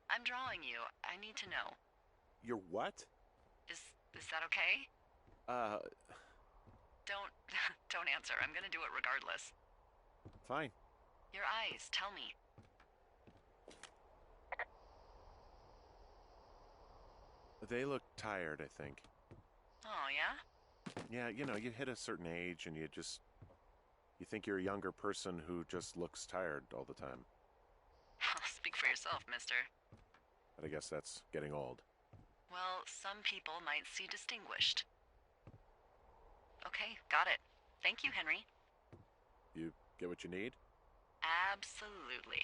I'm drawing you. I need to know. You're what? Is that okay? Don't don't answer. I'm gonna do it regardless. Fine. Your eyes, tell me. They look tired, I think. Oh, yeah? Yeah, you know, you hit a certain age and you You think you're a younger person who just looks tired all the time. Speak for yourself, mister. But I guess that's getting old. Well, some people might see distinguished. Okay, got it. Thank you, Henry. You get what you need? Absolutely.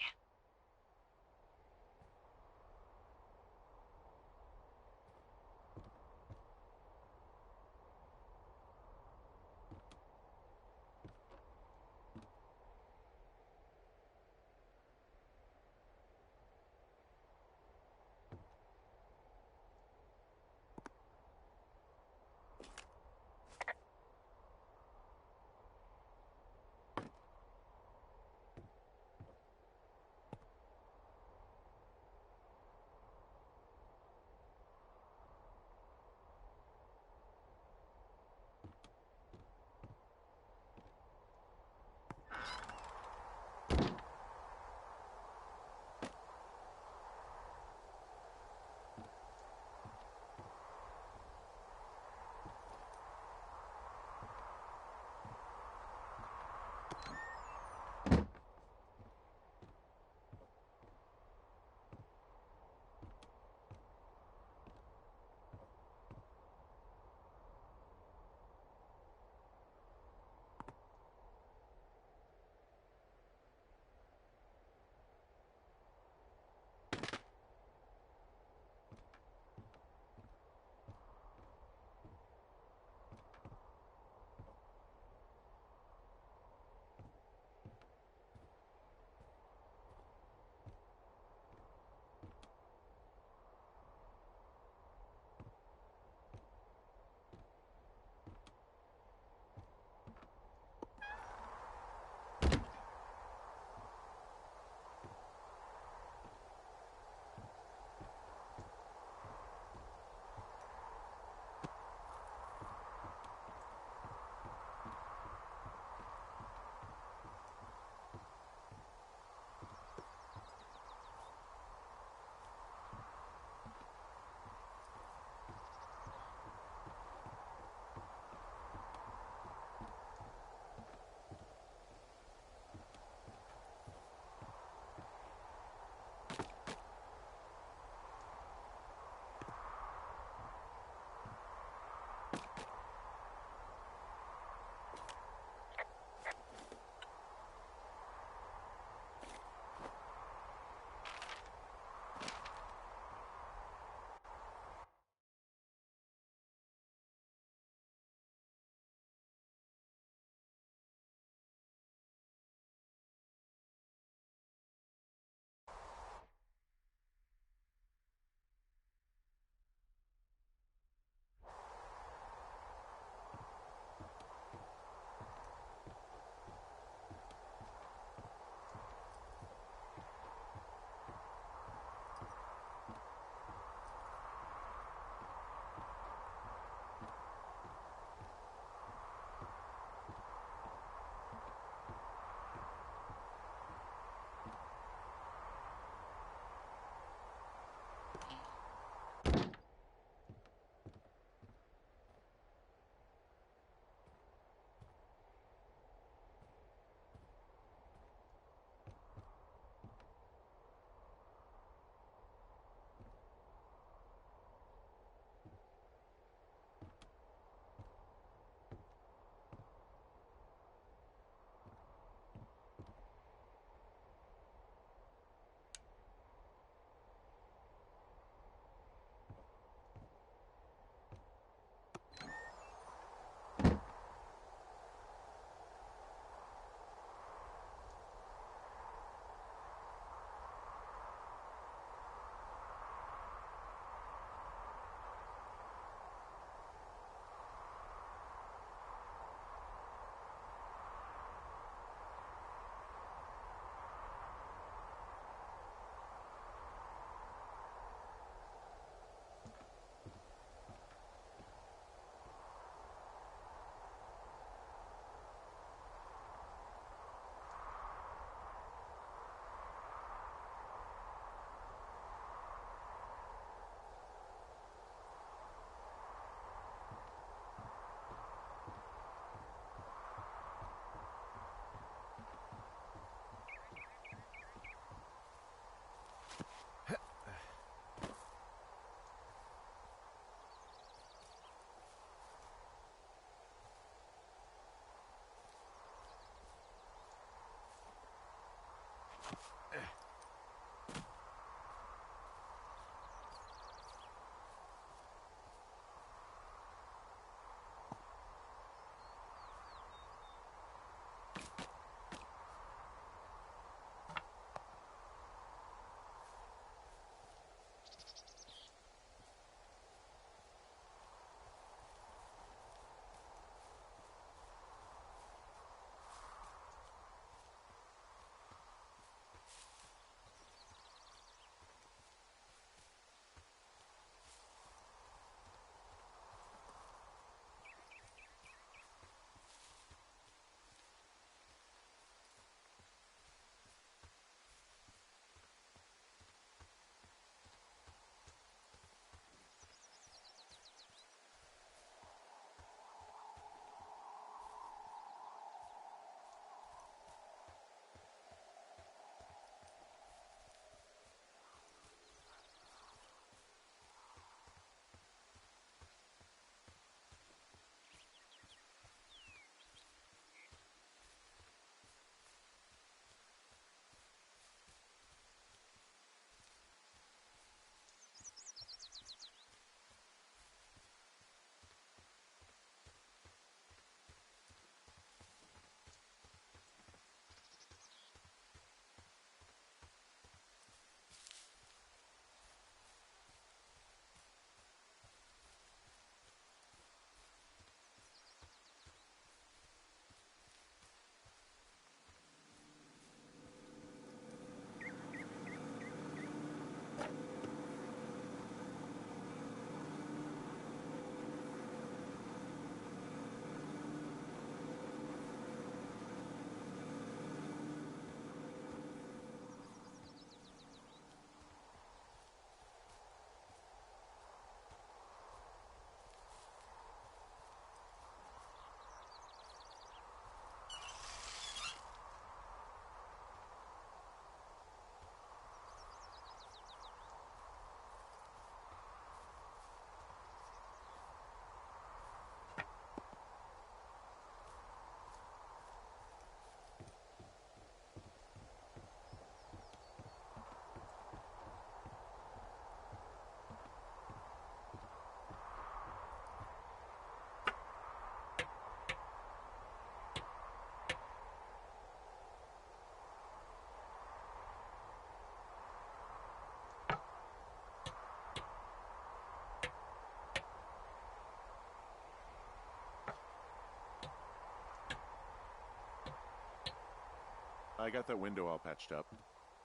I got that window all patched up.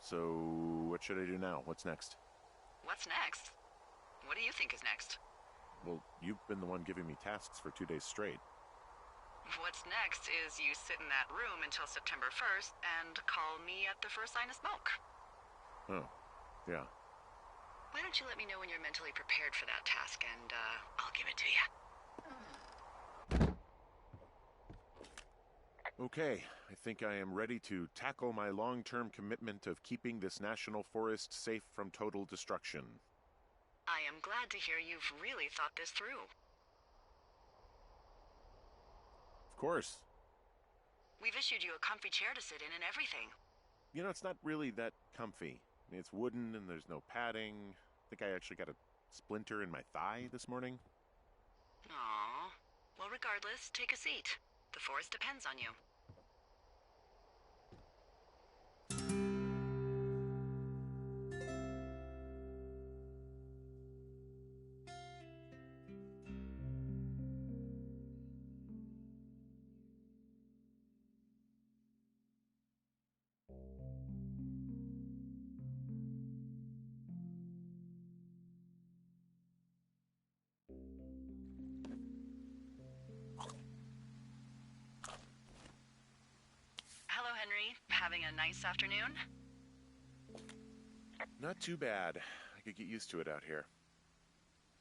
So, what should I do now? What's next? What's next? What do you think is next? Well, you've been the one giving me tasks for 2 days straight. What's next is you sit in that room until September 1st and call me at the first sign of smoke. Oh, yeah. Why don't you let me know when you're mentally prepared for that task, and I'll give it to you. Okay, I think I am ready to tackle my long-term commitment of keeping this national forest safe from total destruction. I am glad to hear you've really thought this through. Of course. We've issued you a comfy chair to sit in and everything. You know, it's not really that comfy. I mean, it's wooden and there's no padding. I think I actually got a splinter in my thigh this morning. Aww. Well, regardless, take a seat. The forest depends on you. Hello, Henry. Having a nice afternoon? Not too bad. I could get used to it out here.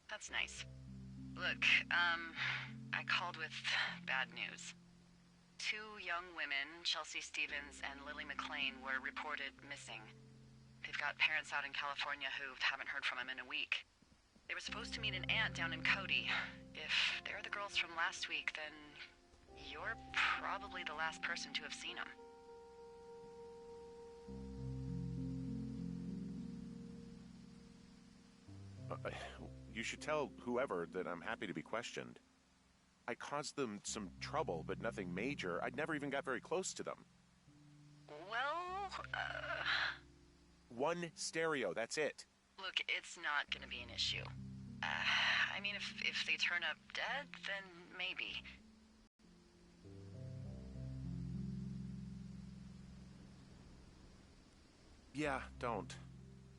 That's nice. Look, I called with bad news. 2 young women, Chelsea Stevens and Lily McLean, were reported missing. They've got parents out in California who haven't heard from them in a week. They were supposed to meet an aunt down in Cody. If they're the girls from last week, then you're probably the last person to have seen them. You should tell whoever that I'm happy to be questioned. I caused them some trouble, but nothing major. I'd never even got very close to them. Well, 1 stereo, that's it. look, it's not gonna be an issue. I mean, if they turn up dead, then maybe. Yeah, don't.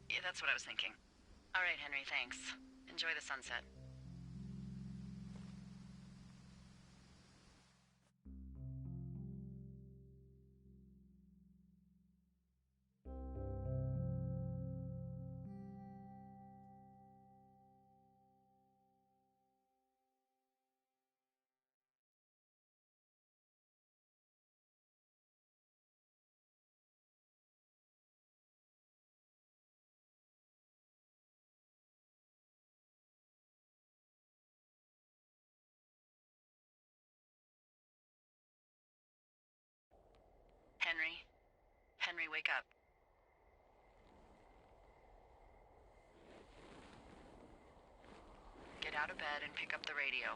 Yeah, that's what I was thinking. All right, Henry, thanks. Enjoy the sunset. Henry? Henry, wake up. Get out of bed and pick up the radio.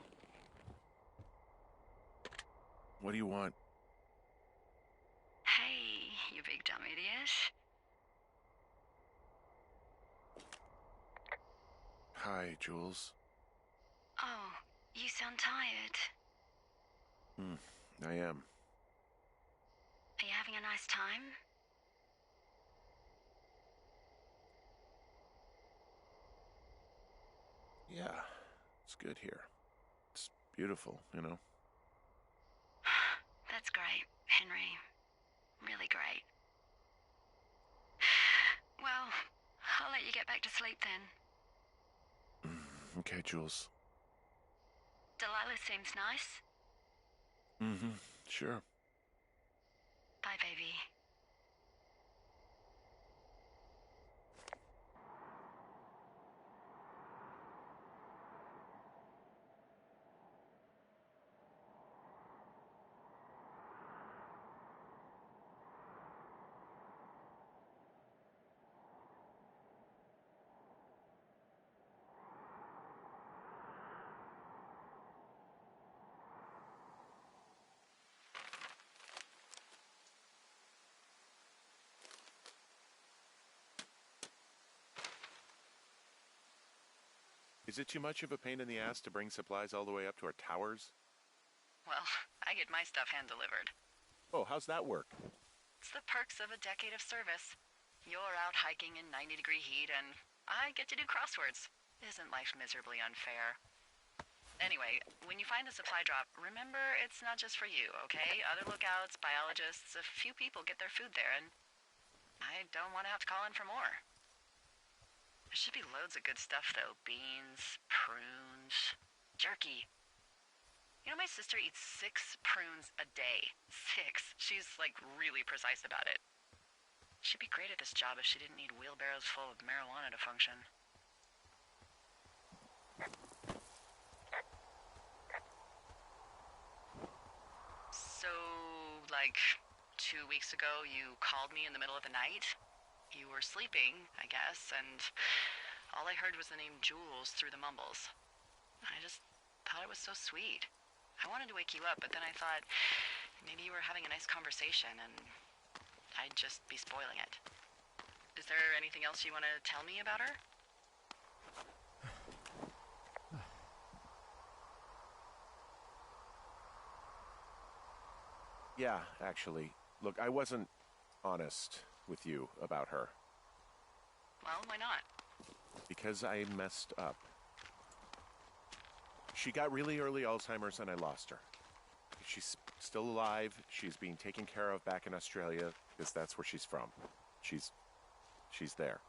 What do you want? Hey, you big dumb idiot. Hi, Jules. Oh, you sound tired. I am. Are you having a nice time? Yeah, it's good here. It's beautiful, you know? That's great, Henry. Really great. Well, I'll let you get back to sleep then. Okay, Jules. Delilah seems nice. Sure. Bye, baby. Is it too much of a pain in the ass to bring supplies all the way up to our towers? Well, I get my stuff hand-delivered. Oh, how's that work? It's the perks of a decade of service. You're out hiking in 90-degree heat, and I get to do crosswords. Isn't life miserably unfair? Anyway, when you find the supply drop, remember it's not just for you, okay? Other lookouts, biologists, a few people get their food there, and I don't want to have to call in for more. There should be loads of good stuff, though. Beans, prunes, jerky. You know, my sister eats 6 prunes a day. 6. She's, like, really precise about it. She'd be great at this job if she didn't need wheelbarrows full of marijuana to function. So, like, 2 weeks ago, you called me in the middle of the night? You were sleeping, I guess, and all I heard was the name Jules through the mumbles. I just thought it was so sweet. I wanted to wake you up, but then I thought maybe you were having a nice conversation and I'd just be spoiling it. Is there anything else you want to tell me about her? Yeah, actually. Look, I wasn't honest with you about her. Well, why not? Because I messed up. She got really early Alzheimer's and I lost her. She's still alive. She's being taken care of back in Australia because that's where she's from. She's there.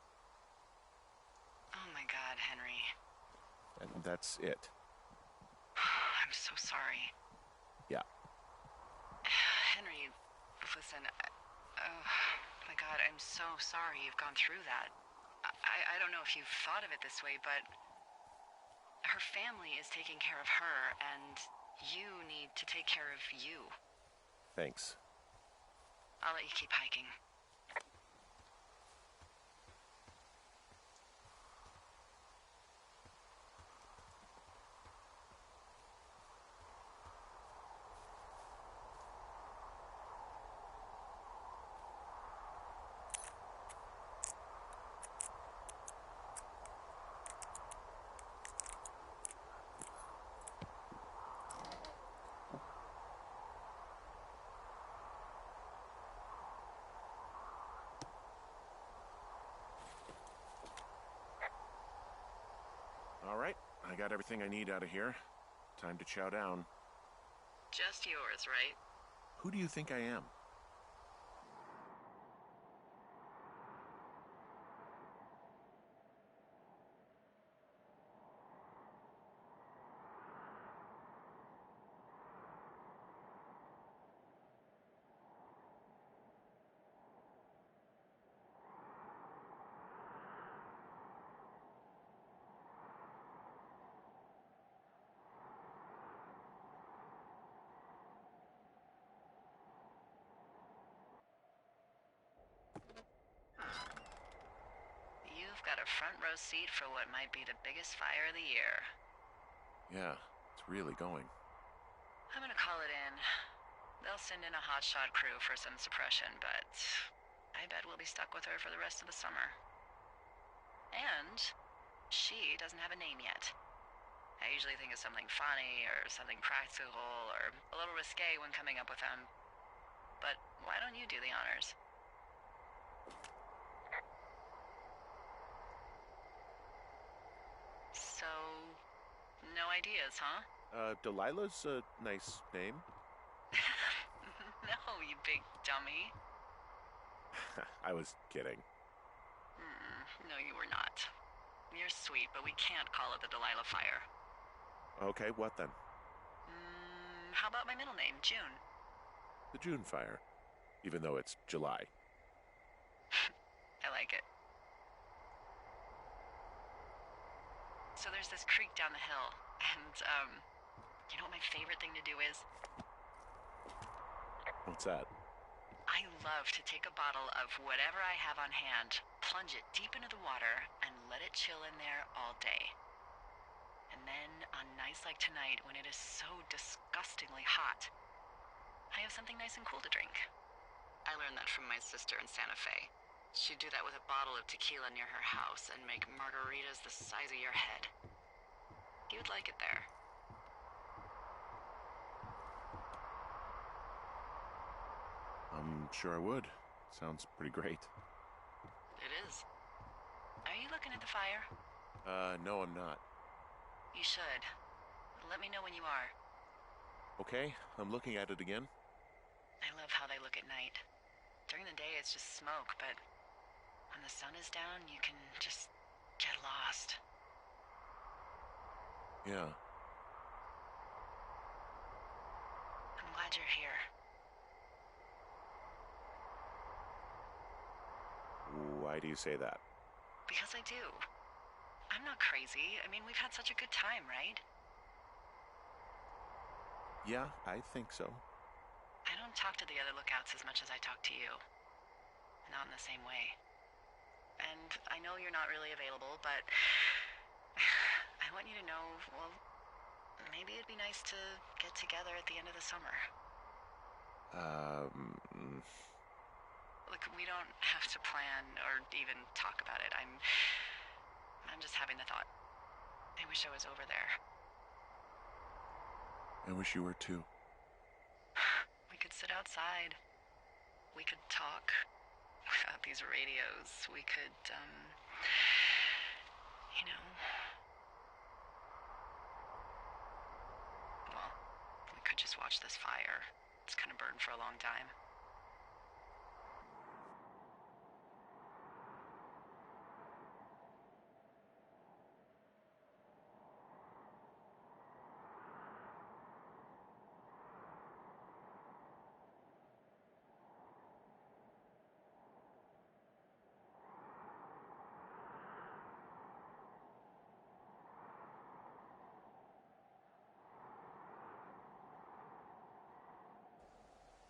Oh my God, Henry. And that's it. I'm so sorry. Yeah. Henry, listen, oh my God, I'm so sorry you've gone through that. I don't know if you've thought of it this way, but her family is taking care of her, and you need to take care of you. Thanks. I'll let you keep hiking. All right, I got everything I need out of here. Time to chow down. Just yours, right? Who do you think I am? You've got a front row seat for what might be the biggest fire of the year. Yeah, it's really going. I'm gonna call it in. They'll send in a hotshot crew for some suppression, but I bet we'll be stuck with her for the rest of the summer. And she doesn't have a name yet. I usually think of something funny or something practical or a little risque when coming up with them. But why don't you do the honors? So, no ideas, huh? Delilah's a nice name. No, you big dummy. I was kidding. No, you were not. You're sweet, but we can't call it the Delilah Fire. Okay, what then? How about my middle name, June? The June Fire. Even though it's July. I like it. So there's this creek down the hill, and, you know what my favorite thing to do is? What's that? I love to take a bottle of whatever I have on hand, plunge it deep into the water, and let it chill in there all day. And then, on nights like tonight, when it is so disgustingly hot, I have something nice and cool to drink. I learned that from my sister in Santa Fe. She'd do that with a bottle of tequila near her house and make margaritas the size of your head. You'd like it there. I'm sure I would. Sounds pretty great. It is. Are you looking at the fire? No, I'm not. You should. Let me know when you are. Okay, I'm looking at it again. I love how they look at night. During the day, it's just smoke, but when the sun is down, you can just get lost. Yeah. I'm glad you're here. Why do you say that? Because I do. I'm not crazy. I mean, we've had such a good time, right? Yeah, I think so. I don't talk to the other lookouts as much as I talk to you. Not in the same way. And I know you're not really available, but I want you to know, well, maybe it'd be nice to get together at the end of the summer. Look, we don't have to plan or even talk about it. I'm just having the thought. I wish I was over there. I wish you were too. We could sit outside. We could talk without these radios. We could, you know... Well, we could just watch this fire. It's gonna burn for a long time.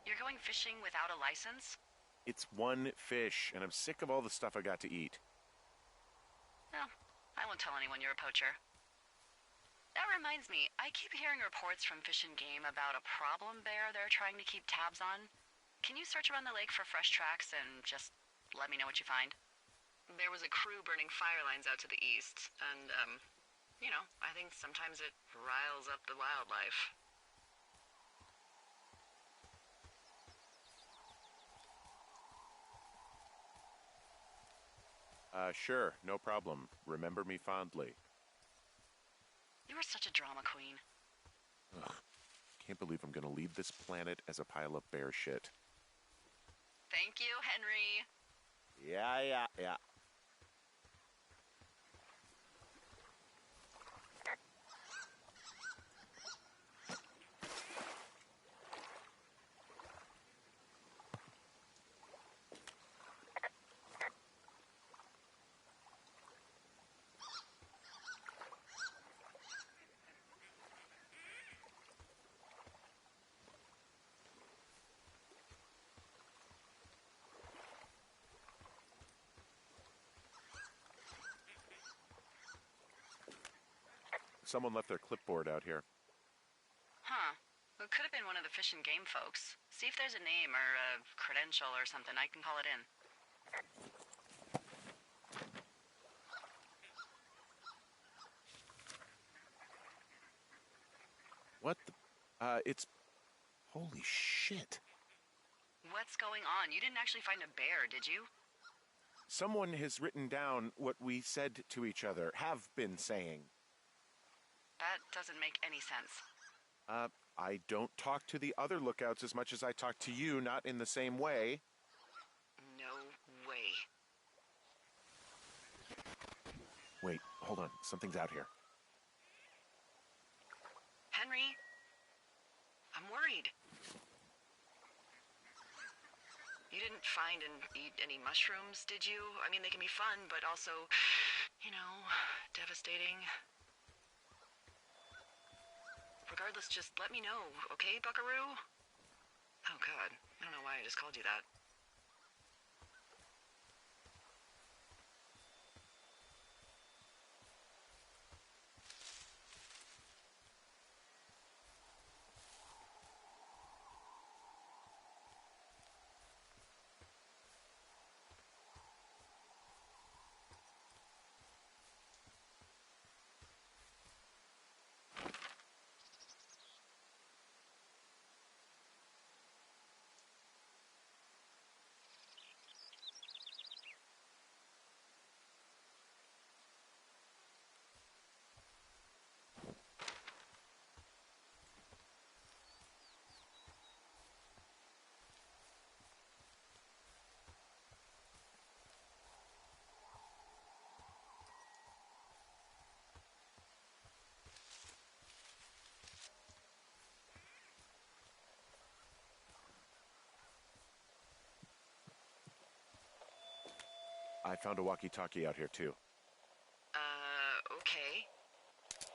You're going fishing without a license? It's one fish, and I'm sick of all the stuff I got to eat. No, I won't tell anyone you're a poacher. That reminds me, I keep hearing reports from Fish and Game about a problem bear they're trying to keep tabs on. Can you search around the lake for fresh tracks and just let me know what you find? There was a crew burning fire lines out to the east, and, you know, I think sometimes it riles up the wildlife. Sure, no problem. Remember me fondly. You are such a drama queen. Ugh, can't believe I'm gonna leave this planet as a pile of bear shit. Thank you, Henry. Yeah. Someone left their clipboard out here. Huh. It could have been one of the Fish and Game folks. See if there's a name or a credential or something. I can call it in. What the... it's... Holy shit. What's going on? You didn't actually find a bear, did you? Someone has written down what we said to each other, have been saying. That doesn't make any sense. I don't talk to the other lookouts as much as I talk to you, not in the same way. No way. Wait, hold on. Something's out here. Henry? I'm worried. You didn't find and eat any mushrooms, did you? I mean, they can be fun, but also, you know, devastating. Regardless, just let me know, okay, buckaroo? Oh, God. I don't know why I just called you that. I found a walkie-talkie out here, too. Okay.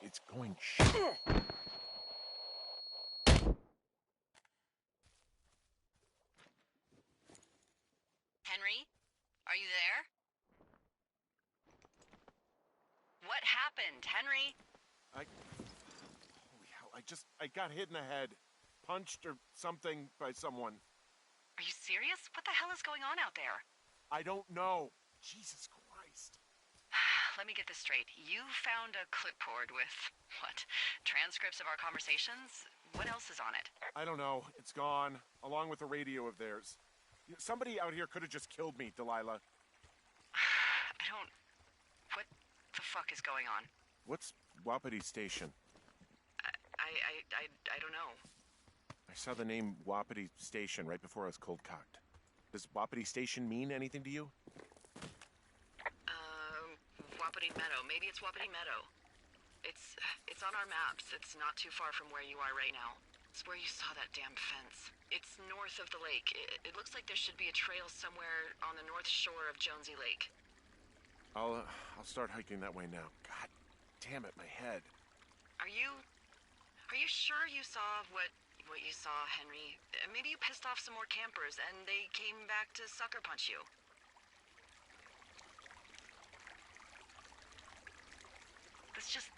It's going shit. Henry? Are you there? What happened, Henry? Holy hell, I got hit in the head. Punched or something by someone. Are you serious? What the hell is going on out there? I don't know. Jesus Christ. Let me get this straight. You found a clipboard with, what, transcripts of our conversations? What else is on it? I don't know. It's gone, along with a radio of theirs. Somebody out here could have just killed me, Delilah. What the fuck is going on? What's Wapiti Station? I don't know. I saw the name Wapiti Station right before I was cold-cocked. Does Wapiti Station mean anything to you? Wapiti Meadow. Maybe it's Wapiti Meadow. It's on our maps. It's not too far from where you are right now. It's where you saw that damn fence. It's north of the lake. It looks like there should be a trail somewhere on the north shore of Jonesy Lake. I'll start hiking that way now. God damn it, my head. Are you sure you saw what you saw, Henry? Maybe you pissed off some more campers and they came back to sucker punch you. This just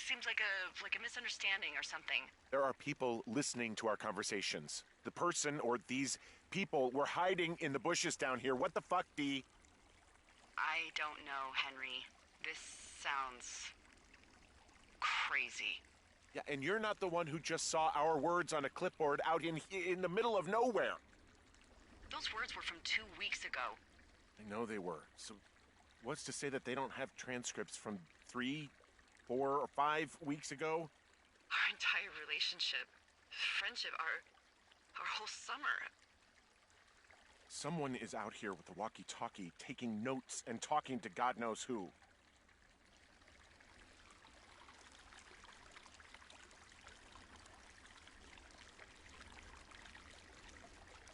seems like a misunderstanding or something. There are people listening to our conversations. The person or these people were hiding in the bushes down here. What the fuck, Dee? I don't know, Henry. This sounds crazy. Yeah, and you're not the one who just saw our words on a clipboard out in the middle of nowhere. Those words were from 2 weeks ago. I know they were. So what's to say that they don't have transcripts from 3, 4, or 5 weeks ago? Our entire relationship, friendship, our whole summer. Someone is out here with a walkie-talkie taking notes and talking to God knows who.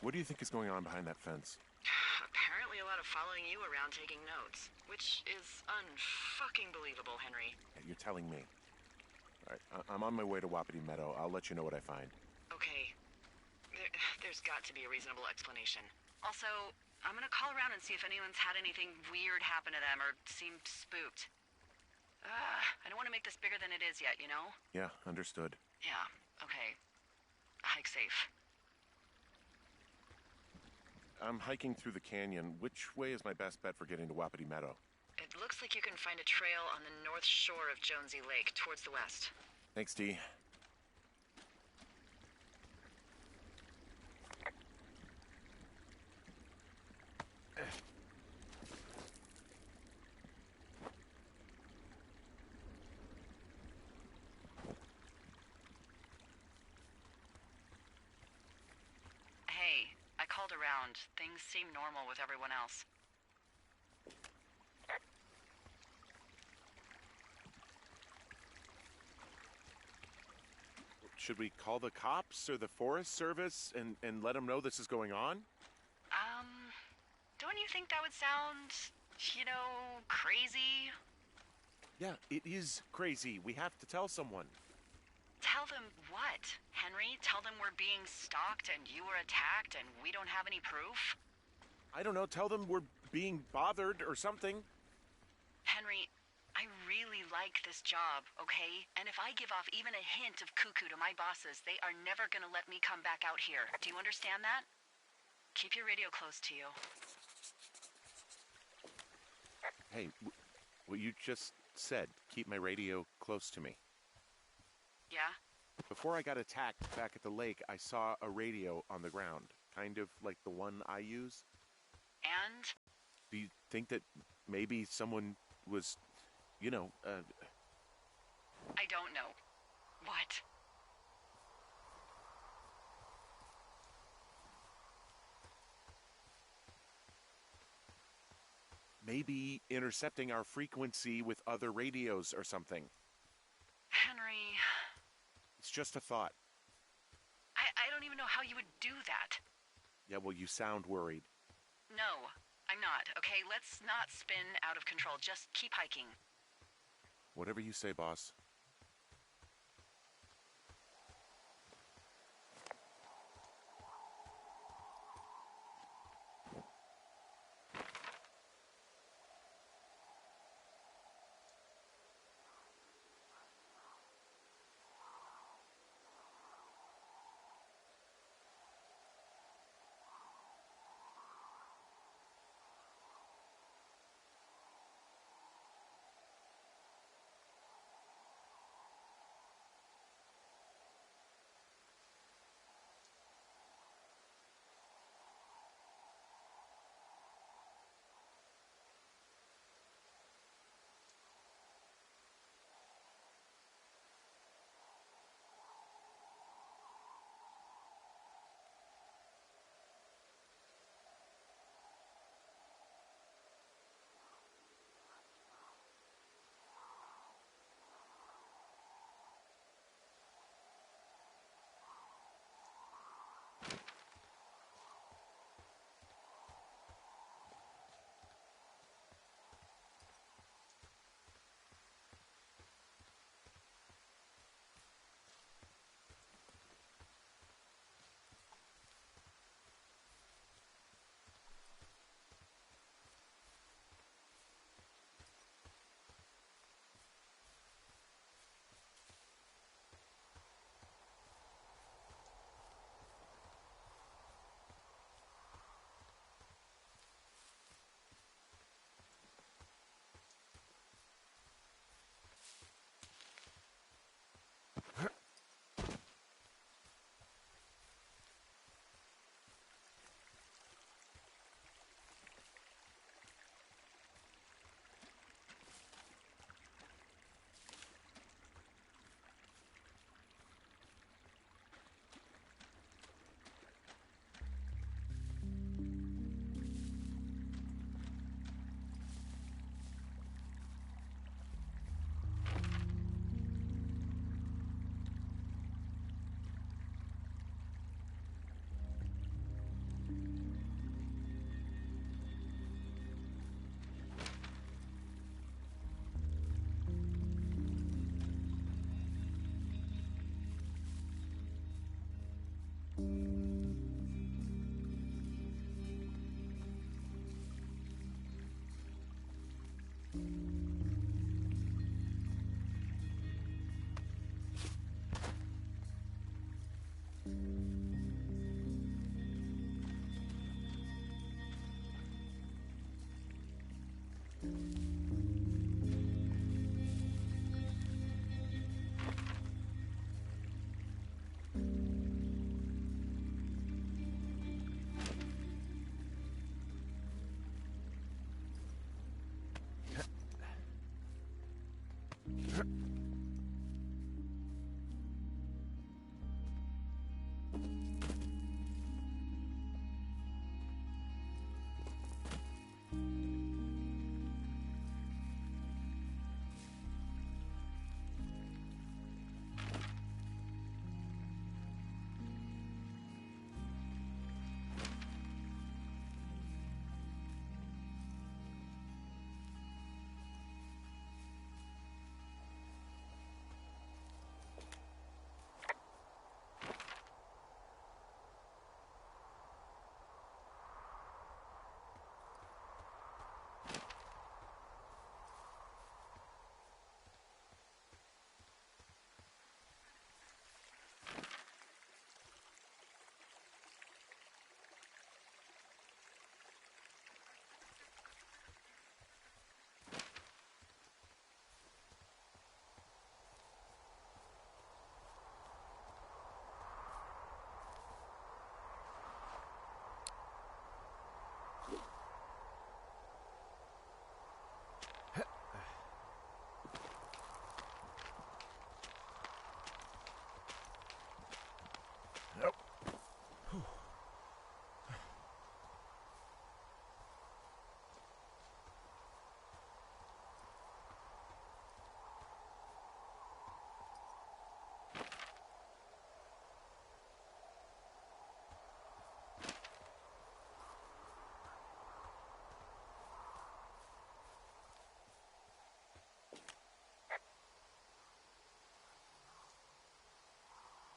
What do you think is going on behind that fence? Apparently a lot of following you around taking notes, which is unfucking believable, Henry. Yeah, you're telling me. All right, I'm on my way to Wapiti Meadow. I'll let you know what I find. Okay. There's got to be a reasonable explanation. Also, I'm gonna call around and see if anyone's had anything weird happen to them or seemed spooked. I don't want to make this bigger than it is yet, you know? Yeah, understood. Yeah, okay. Hike safe. I'm hiking through the canyon. Which way is my best bet for getting to Wapiti Meadow? It looks like you can find a trail on the north shore of Jonesy Lake, towards the west. Thanks, Dee. Hey, I called around. Things seem normal with everyone else. Should we call the cops or the Forest Service and let them know this is going on? Don't you think that would sound, crazy? Yeah, it is crazy. We have to tell someone. Tell them what, Henry? Tell them we're being stalked and you were attacked and we don't have any proof? I don't know. Tell them we're being bothered or something. Henry, I really like this job, okay? And if I give off even a hint of cuckoo to my bosses, they are never gonna let me come back out here. Do you understand that? Keep your radio close to you. Hey, what you just said, keep my radio close to me. Yeah? Before I got attacked back at the lake, I saw a radio on the ground, kind of like the one I use. And? Do you think that maybe someone was, I don't know. What? maybe intercepting our frequency with other radios or something? Henry... It's just a thought. I don't even know how you would do that. Yeah, well, you sound worried. No, I'm I'm not, okay? Let's not spin out of control. Just keep hiking. Whatever you say, boss.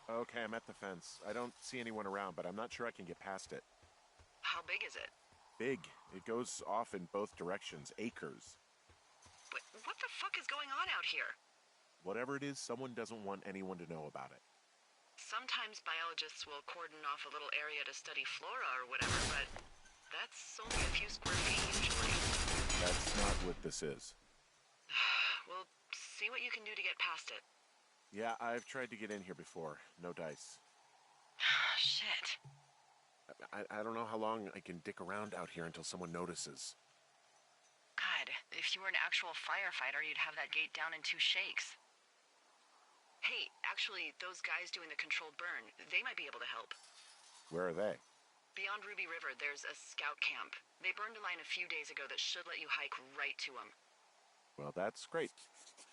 Okay, I'm at the fence. I don't see anyone around, but I'm not sure I can get past it. How big is it? Big. It goes off in both directions. Acres. What the fuck is going on out here? Whatever it is, someone doesn't want anyone to know about it. Sometimes biologists will cordon off a little area to study flora or whatever, but that's only a few square feet usually. That's not what this is. We'll see what you can do to get past it. Yeah, I've tried to get in here before. No dice. Shit. I don't know how long I can dick around out here until someone notices. God, if you were an actual firefighter, you'd have that gate down in 2 shakes. Hey, actually, those guys doing the controlled burn, they might be able to help. Where are they? Beyond Ruby River, there's a scout camp. They burned a line a few days ago that should let you hike right to them. Well, that's great.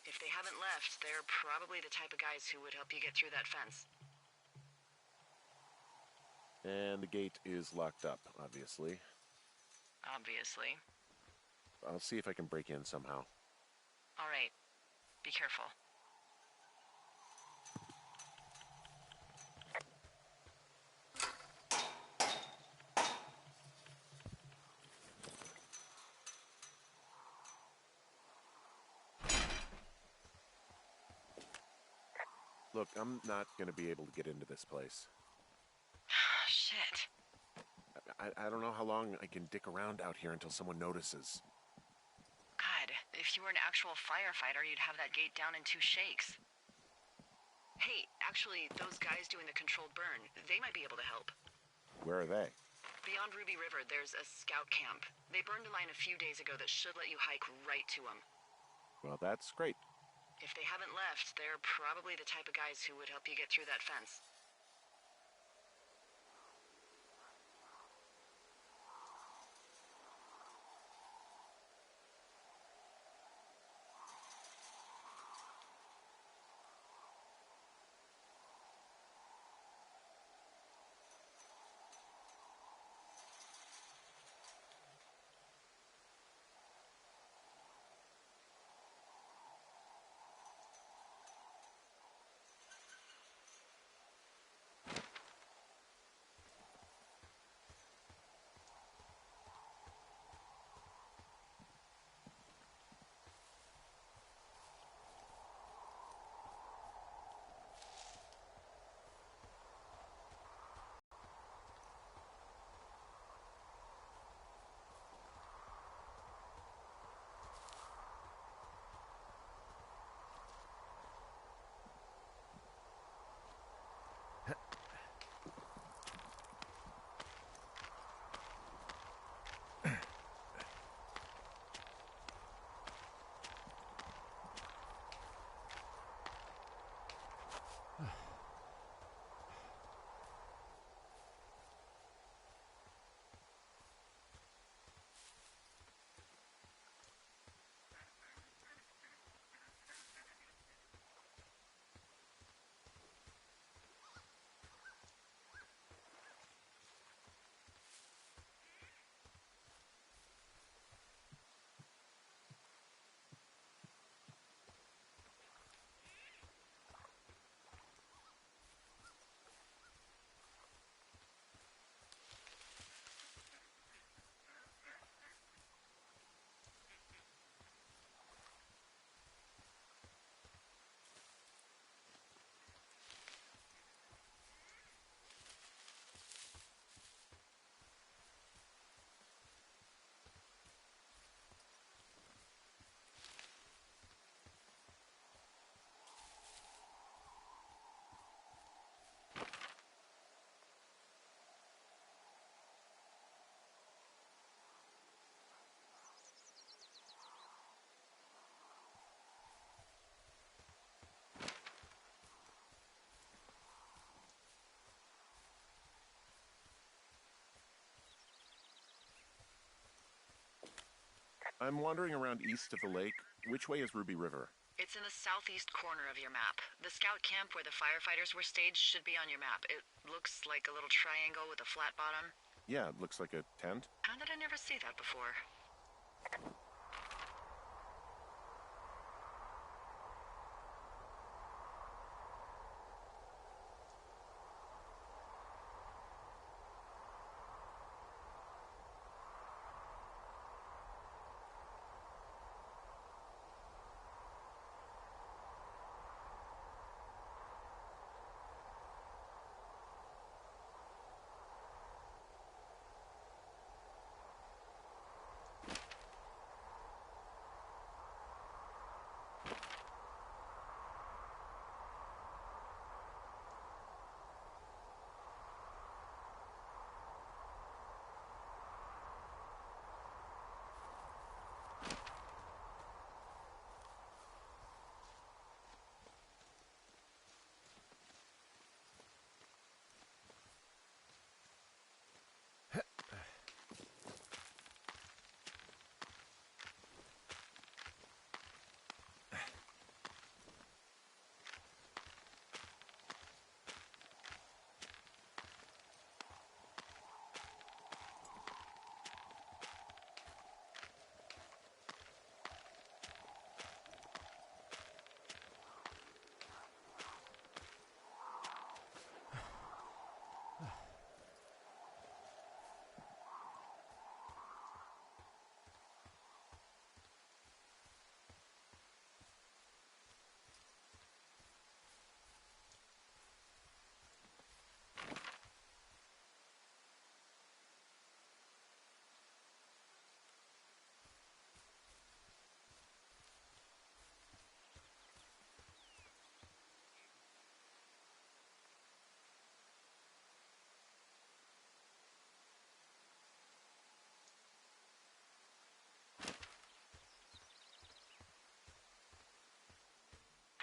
If they haven't left, they're probably the type of guys who would help you get through that fence. And the gate is locked up, obviously. Obviously. I'll see if I can break in somehow. All right. Be careful. Look, I'm not going to be able to get into this place. Shit. I don't know how long I can dick around out here until someone notices. God, if you were an actual firefighter, you'd have that gate down in 2 shakes. Hey, actually, those guys doing the controlled burn, they might be able to help. Where are they? Beyond Ruby River, there's a scout camp. They burned a line a few days ago that should let you hike right to them. Well, that's great. If they haven't left, they're probably the type of guys who would help you get through that fence. I'm wandering around east of the lake. Which way is Ruby River? It's in the southeast corner of your map. The scout camp where the firefighters were staged should be on your map. It looks like a little triangle with a flat bottom. Yeah, it looks like a tent. How did I never see that before?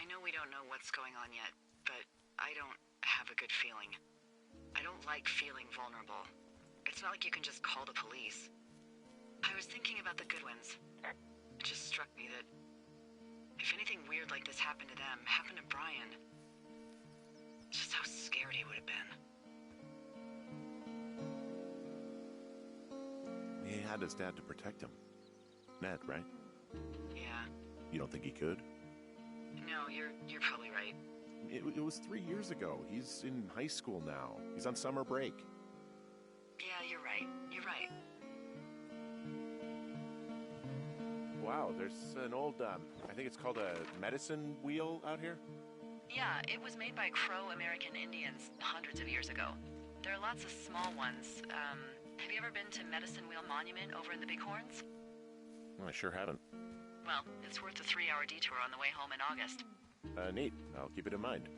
I know we don't know what's going on yet, but I don't have a good feeling. I don't like feeling vulnerable. It's not like you can just call the police. I was thinking about the Goodwins. It just struck me that if anything weird like this happened to them, happened to Brian, just how scared he would have been. He had his dad to protect him. Ned, right? Yeah. You don't think he could? No, you're probably right. It was 3 years ago. He's in high school now. He's on summer break. Yeah, you're right. You're right. Wow, there's an old, I think it's called a medicine wheel out here. Yeah, it was made by Crow American Indians hundreds of years ago. There are lots of small ones. Have you ever been to Medicine Wheel Monument over in the Bighorns? I sure haven't. Well, it's worth a 3-hour detour on the way home in August. Neat. I'll keep it in mind.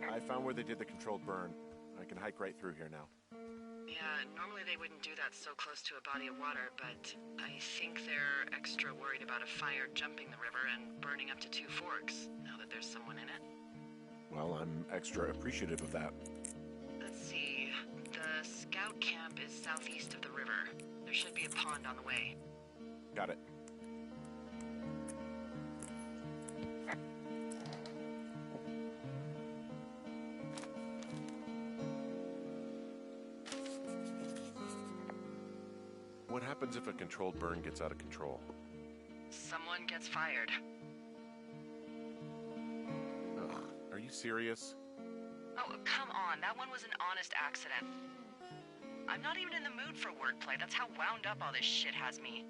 I found where they did the controlled burn. I can hike right through here now. Yeah, normally they wouldn't do that so close to a body of water, but I think they're extra worried about a fire jumping the river and burning up to 2 forks, now that there's someone in it. Well, I'm extra appreciative of that. Let's see. The scout camp is southeast of the river. There should be a pond on the way. Got it. What happens if a controlled burn gets out of control? Someone gets fired. Ugh, are you serious? Oh, come on. That one was an honest accident. I'm not even in the mood for wordplay. That's how wound up all this shit has me.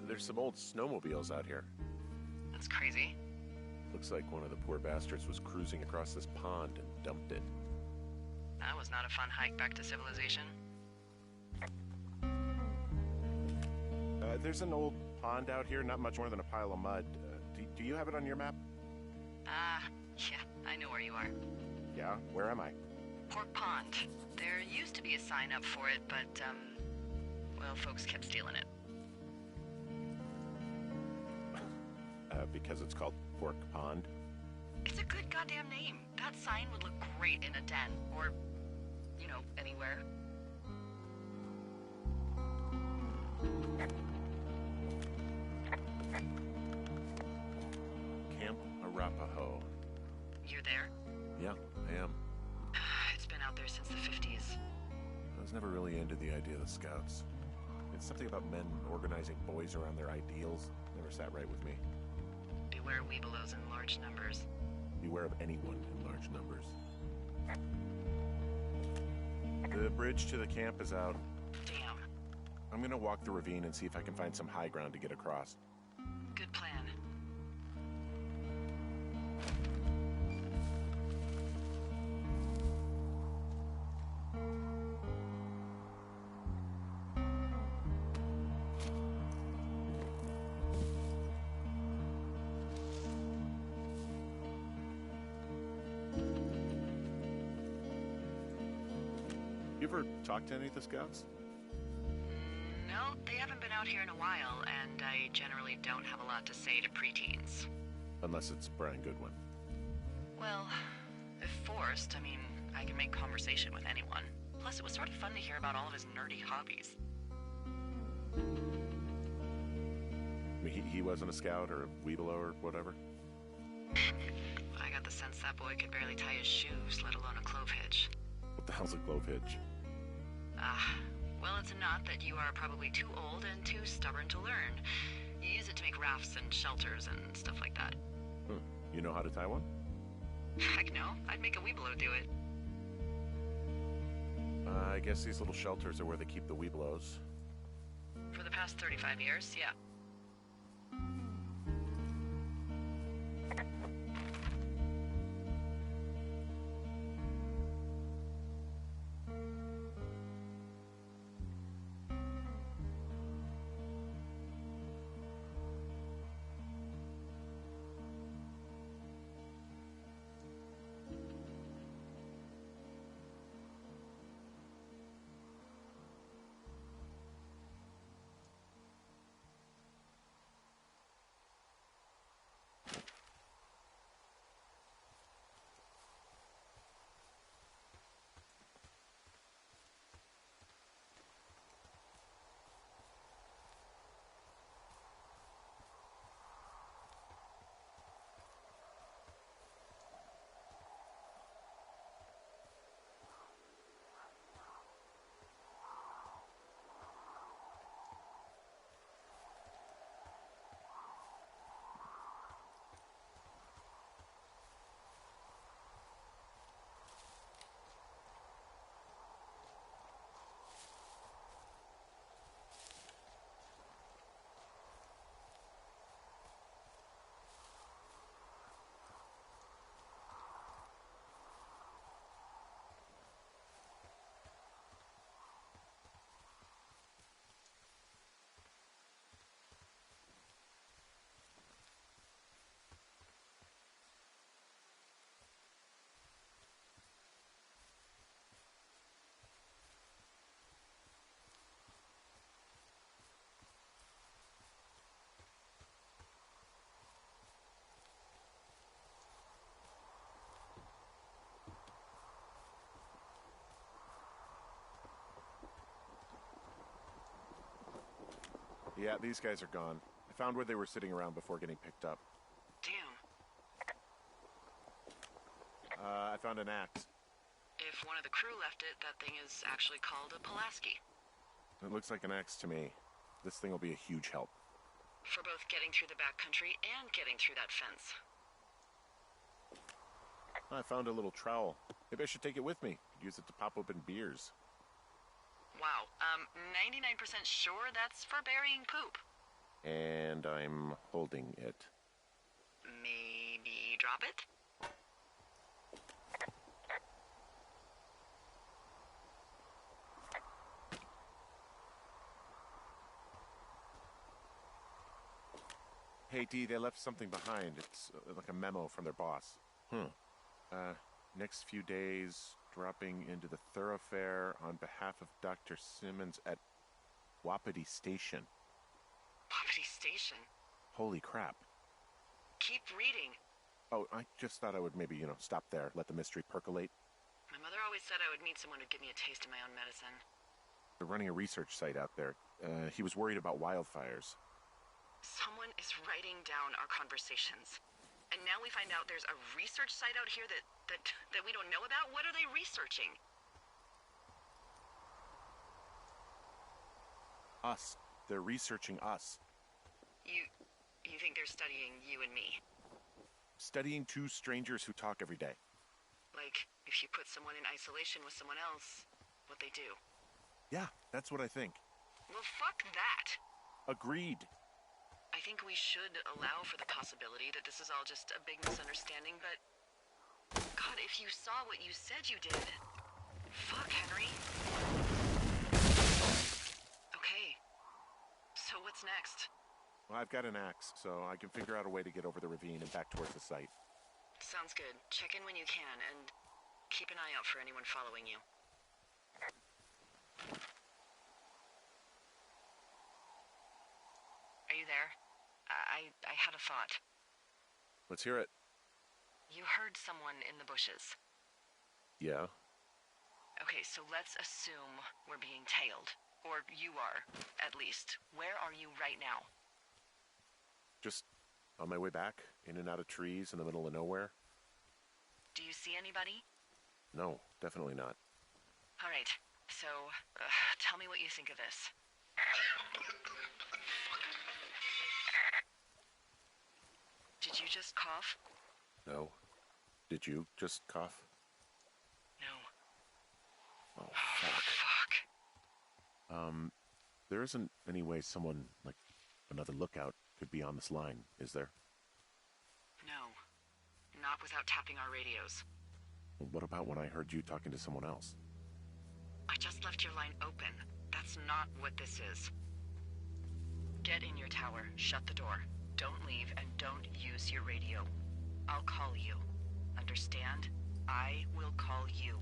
There's some old snowmobiles out here. That's crazy. Looks like one of the poor bastards was cruising across this pond and dumped it. That was not a fun hike back to civilization. There's an old pond out here, not much more than a pile of mud. Do you have it on your map? Yeah, I know where you are. Yeah, where am I? Pork Pond. There used to be a sign up for it, but, well, folks kept stealing it. Because it's called Pork Pond. It's a good goddamn name. That sign would look great in a den, or, you know, anywhere. Camp Arapaho. You're there? Yeah, I am. It's been out there since the 50s. I was never really into the idea of the Scouts. It's something about men organizing boys around their ideals. Never sat right with me. Beware weebelows in large numbers. Beware of anyone in large numbers. The bridge to the camp is out. Damn. I'm gonna walk the ravine and see if I can find some high ground to get across. Good plan. ever talk to any of the scouts? No, they haven't been out here in a while, and I generally don't have a lot to say to preteens. Unless it's Brian Goodwin. Well, if forced, I mean, I can make conversation with anyone. Plus, it was sort of fun to hear about all of his nerdy hobbies. I mean, he wasn't a scout or a Weeblo or whatever? I got the sense that boy could barely tie his shoes, let alone a clove hitch. What the hell's a clove hitch? Well, it's a knot that you are probably too old and too stubborn to learn. You use it to make rafts and shelters and stuff like that. You know how to tie one? Heck no, I'd make a Weeblo do it. I guess these little shelters are where they keep the Weeblos. For the past 35 years, yeah. Yeah, these guys are gone. I found where they were sitting around before getting picked up. Damn. I found an axe. If one of the crew left it, that thing is actually called a Pulaski. It looks like an axe to me. This thing will be a huge help. For both getting through the backcountry and getting through that fence. I found a little trowel. Maybe I should take it with me. Could use it to pop open beers. Wow, 99% sure that's for burying poop. And I'm holding it. Maybe drop it? Hey, Dee, they left something behind. It's like a memo from their boss. Next few days, dropping into the thoroughfare on behalf of Dr. Simmons at Wapiti Station. Wapiti Station? Holy crap. Keep reading. Oh, I just thought I would maybe, stop there, let the mystery percolate. My mother always said I would meet someone who'd give me a taste of my own medicine. They're running a research site out there. He was worried about wildfires. Someone is writing down our conversations. And now we find out there's a research site out here that we don't know about? What are they researching? Us. They're researching us. You think they're studying you and me? Studying two strangers who talk every day. Like, if you put someone in isolation with someone else, what they do. Yeah, that's what I think. Well, fuck that. Agreed. I think we should allow for the possibility that this is all just a big misunderstanding, but... God, if you saw what you said you did... Fuck, Henry. Okay. So what's next? Well, I've got an axe, so I can figure out a way to get over the ravine and back towards the site. Sounds good. Check in when you can, and keep an eye out for anyone following you. Are you there? I had a thought. Let's hear it. You heard someone in the bushes. Yeah? Okay, so let's assume we're being tailed. Or you are, at least. Where are you right now? Just on my way back, in and out of trees in the middle of nowhere. Do you see anybody? No, definitely not. All right, so tell me what you think of this. Did you just cough? No. Did you just cough? No. Oh, Fuck. There isn't any way someone, like another lookout, could be on this line, is there? No. Not without tapping our radios. Well, what about when I heard you talking to someone else? I just left your line open. That's not what this is. Get in your tower, shut the door. Don't leave, and don't use your radio. I'll call you. Understand? I will call you.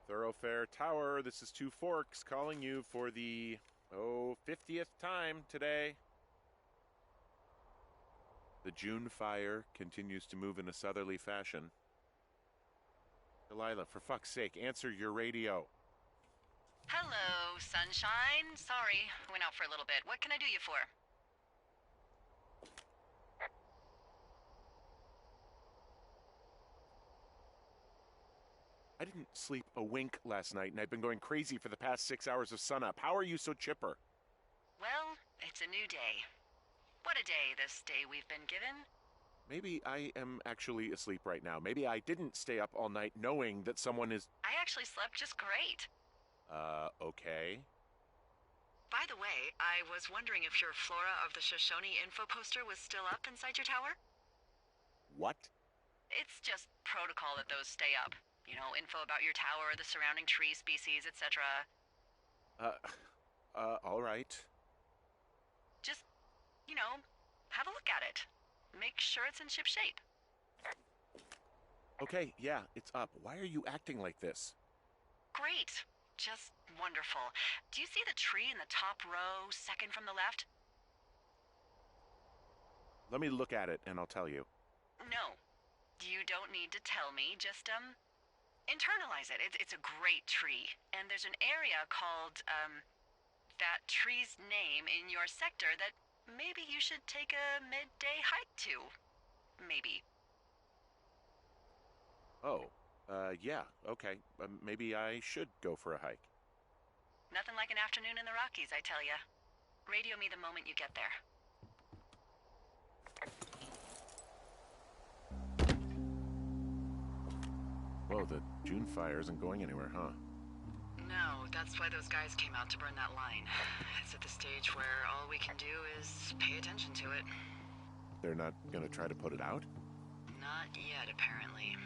Thoroughfare Tower, this is Two Forks calling you for the, 50th time today. The June fire continues to move in a southerly fashion. Delilah, for fuck's sake, answer your radio. Hello, sunshine. Sorry, I went out for a little bit. What can I do you for? I didn't sleep a wink last night, and I've been going crazy for the past 6 hours of sunup. How are you so chipper? Well, it's a new day. What a day, this day we've been given. Maybe I am actually asleep right now. Maybe I didn't stay up all night knowing that someone is... I actually slept just great. Okay. By the way, I was wondering if your Flora of the Shoshone info poster was still up inside your tower? What? It's just protocol that those stay up. You know, info about your tower, the surrounding tree species, etc. All right. Just, have a look at it. Make sure it's in ship shape. Okay, yeah, it's up. Why are you acting like this? Great. Just wonderful. Do you see the tree in the top row, second from the left? Let me look at it, and I'll tell you. No. You don't need to tell me. Just, internalize it. It's a great tree. And there's an area called, that tree's name in your sector that maybe you should take a midday hike to. Maybe. Oh, yeah, okay. Maybe I should go for a hike. Nothing like an afternoon in the Rockies, I tell ya. Radio me the moment you get there. Whoa, the June fire isn't going anywhere, huh? No, that's why those guys came out to burn that line. It's at the stage where all we can do is pay attention to it. They're not gonna try to put it out? Not yet, apparently.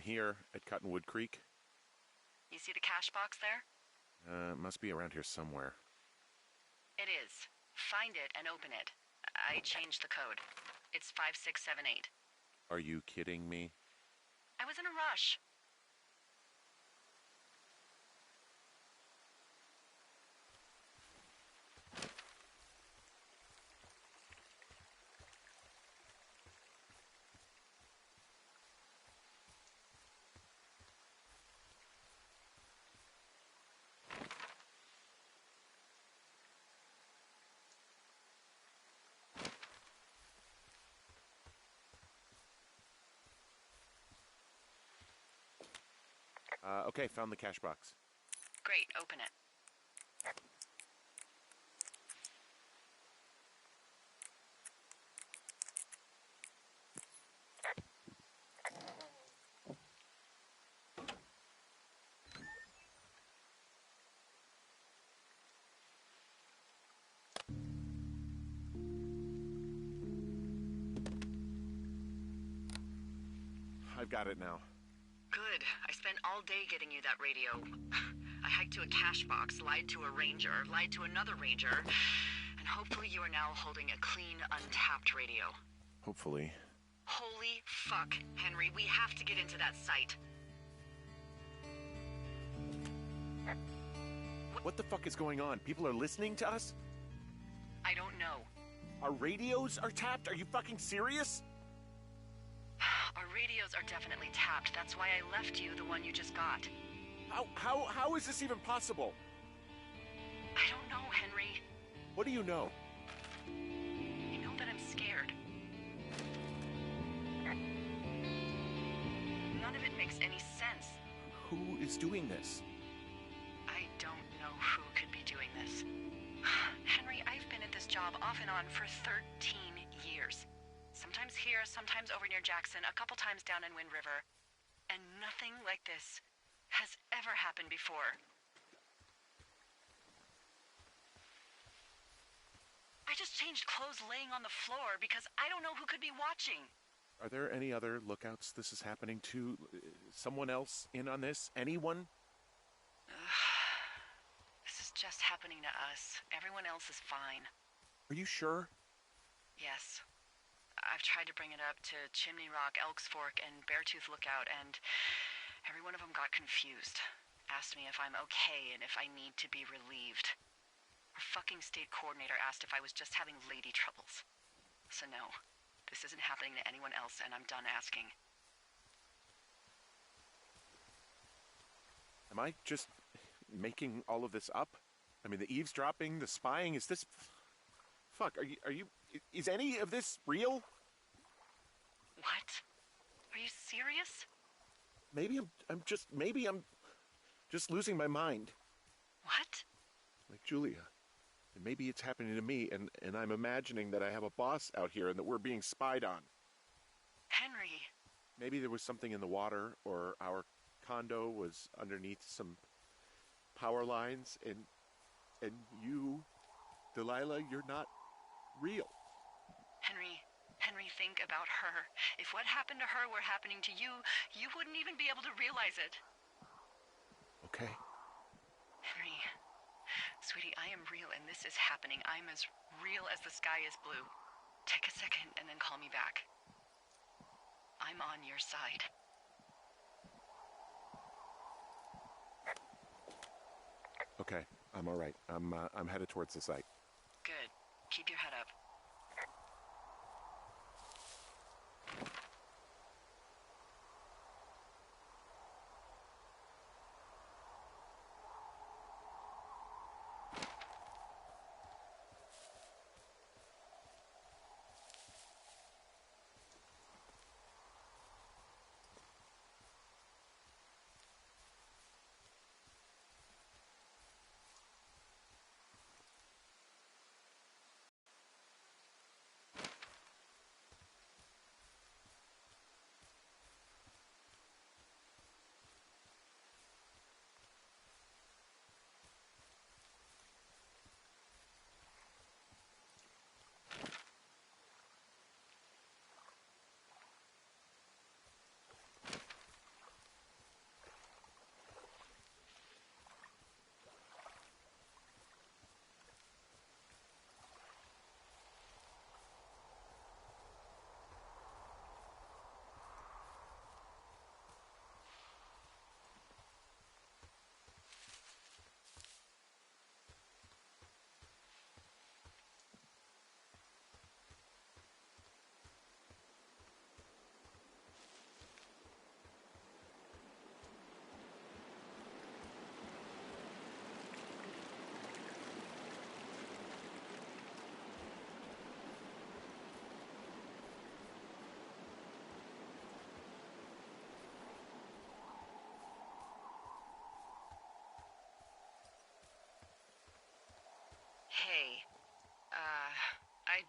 here at Cottonwood Creek. You see the cash box there? It must be around here somewhere. It is. Find it and open it. I changed the code. It's 5678. Are you kidding me? I was in a rush. Okay, found the cash box. Great, open it. I've got it now. Good. I spent all day getting you that radio. I hiked to a cash box, lied to a ranger, lied to another ranger, and hopefully you are now holding a clean, untapped radio. Hopefully. Holy fuck, Henry, we have to get into that site. What the fuck is going on? People are listening to us? I don't know. Our radios are tapped? Are you fucking serious? Our radios are definitely tapped. That's why I left you the one you just got. How is this even possible? I don't know, Henry. What do you know? I know that I'm scared. None of it makes any sense. Who is doing this? I don't know who could be doing this. Henry, I've been at this job off and on for 13 years. Sometimes here, sometimes over near Jackson, a couple times down in Wind River. And nothing like this has ever happened before. I just changed clothes laying on the floor because I don't know who could be watching. Are there any other lookouts this is happening to? Someone else in on this? Anyone? This is just happening to us. Everyone else is fine. Are you sure? Yes. I've tried to bring it up to Chimney Rock, Elks Fork, and Beartooth Lookout, and every one of them got confused. Asked me if I'm okay and if I need to be relieved. Our fucking state coordinator asked if I was just having lady troubles. So no, this isn't happening to anyone else, and I'm done asking. Am I just making all of this up? I mean, the eavesdropping, the spying, is this... Fuck, is any of this real? What? Are you serious? Maybe I'm just losing my mind. What? Like Julia. And maybe it's happening to me, and I'm imagining that I have a boss out here and that we're being spied on. Henry. Maybe there was something in the water, or our condo was underneath some power lines, and you, Delilah, you're not real. Henry, think about her. If what happened to her were happening to you, you wouldn't even be able to realize it. Okay. Henry, sweetie, I am real and this is happening. I'm as real as the sky is blue. Take a second and then call me back. I'm on your side. Okay, I'm all right. I'm headed towards the site. Good. Keep your head up.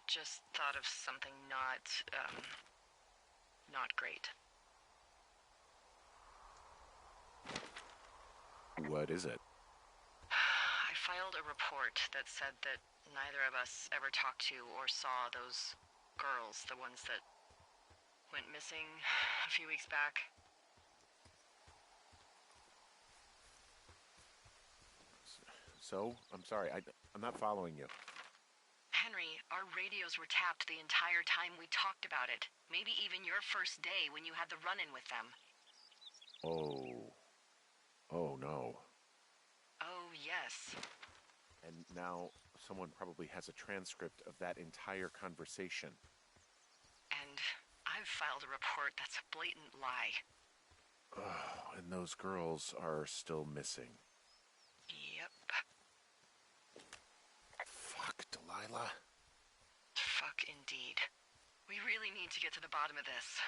just thought of something not great. What is it? I filed a report that said that neither of us ever talked to or saw those girls, the ones that went missing a few weeks back. So? I'm sorry, I'm not following you. Henry, our radios were tapped the entire time we talked about it. Maybe even your first day when you had the run-in with them. Oh. Oh, no. Oh, yes. And now someone probably has a transcript of that entire conversation. And I've filed a report that's a blatant lie. Oh, and those girls are still missing. Yep. Fuck, Delilah. Fuck indeed. We really need to get to the bottom of this.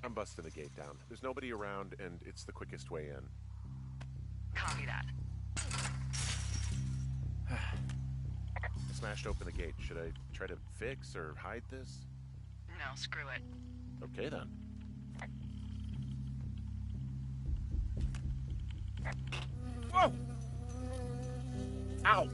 I'm busting the gate down. There's nobody around, and it's the quickest way in. Copy that. I smashed open the gate. Should I try to fix or hide this? No, screw it. Okay, then. Whoa! Ow!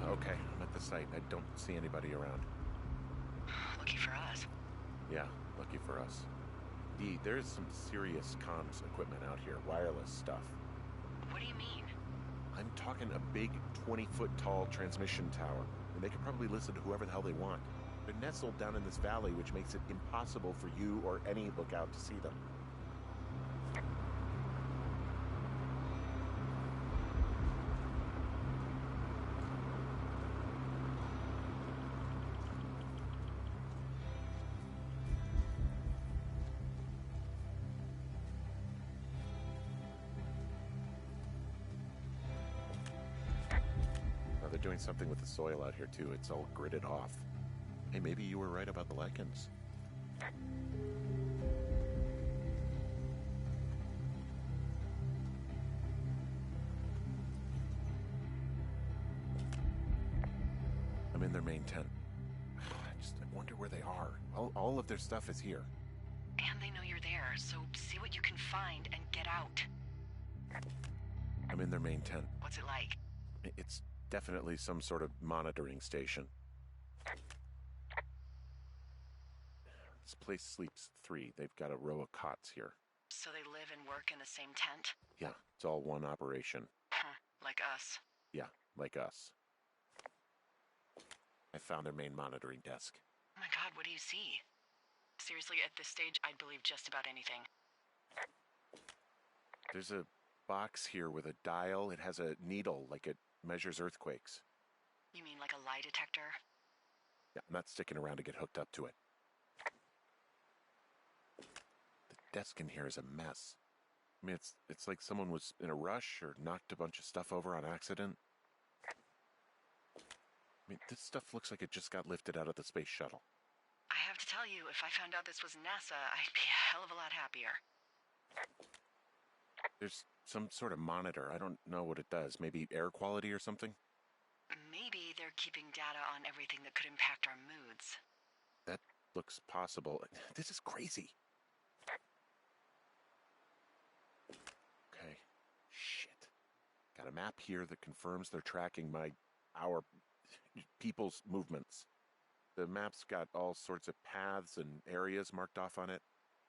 Okay, I'm at the site. I don't see anybody around. Lucky for us. Yeah, lucky for us. Dee, there's some serious comms equipment out here, wireless stuff. What do you mean? I'm talking a big 20-foot tall transmission tower, and they can probably listen to whoever the hell they want. They're nestled down in this valley, which makes it impossible for you or any lookout to see them. Now they're doing something with the soil out here, too. It's all gridded off. Hey, maybe you were right about the lichens. I'm in their main tent. I wonder where they are. All of their stuff is here. And they know you're there, so see what you can find and get out. I'm in their main tent. What's it like? It's definitely some sort of monitoring station. This place sleeps 3. They've got a row of cots here. So they live and work in the same tent? Yeah, it's all one operation. Huh, like us. Yeah, like us. I found their main monitoring desk. Oh my god, what do you see? Seriously, at this stage, I'd believe just about anything. There's a box here with a dial. It has a needle, like it measures earthquakes. You mean like a lie detector? Yeah, I'm not sticking around to get hooked up to it. The desk in here is a mess. I mean, it's like someone was in a rush or knocked a bunch of stuff over on accident. I mean, this stuff looks like it just got lifted out of the space shuttle. I have to tell you, if I found out this was NASA, I'd be a hell of a lot happier. There's some sort of monitor. I don't know what it does. Maybe air quality or something? Maybe they're keeping data on everything that could impact our moods. That looks possible. This is crazy. Okay. Shit. Got a map here that confirms they're tracking our people's movements. The map's got all sorts of paths and areas marked off on it.